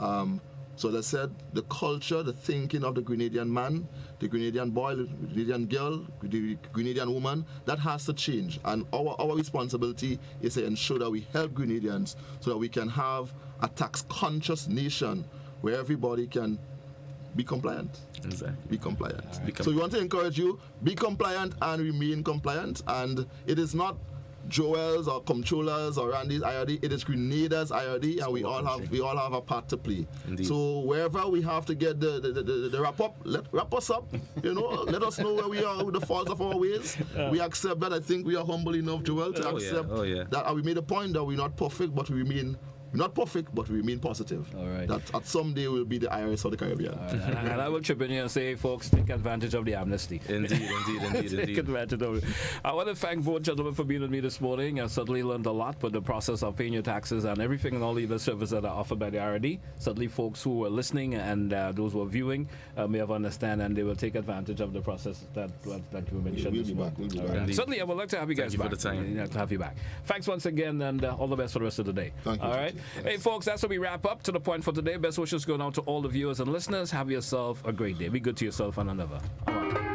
So as I said, the culture, the thinking of the Grenadian man, the Grenadian boy, the Grenadian girl, the Grenadian woman, that has to change. And our responsibility is to ensure that we help Grenadians so that we can have a tax-conscious nation where everybody can be compliant. Exactly. Be compliant. Right. So we want to encourage you, be compliant and remain compliant. And it is not Joel's or Comptroller's or Randy's IRD, it is Grenada's IRD, and we all have a part to play. Indeed. So wherever we have to get the wrap up, wrap us up. Let us know where we are with the faults of our ways. We accept that. I think we are humble enough, Joel, to accept that. And we made a point that we're not perfect, but we remain. We're not perfect, but we remain positive. All right. That at some day we'll be the IRS of the Caribbean. And I will chip in here and say, folks, take advantage of the amnesty. Indeed. Take advantage of it. I want to thank both gentlemen for being with me this morning. I certainly learned a lot with the process of paying your taxes and everything and all the other services that are offered by the IRD. Certainly folks who are listening and those who are viewing may have understand and they will take advantage of the process that you mentioned. We'll be back. Certainly, I would like to have you guys back. Thank you for the time. To have you back. Thanks once again and all the best for the rest of the day. Thank you. All right. Hey, folks, that's how we wrap up to the point for today. Best wishes going out to all the viewers and listeners. Have yourself a great day. Be good to yourself and another. All right.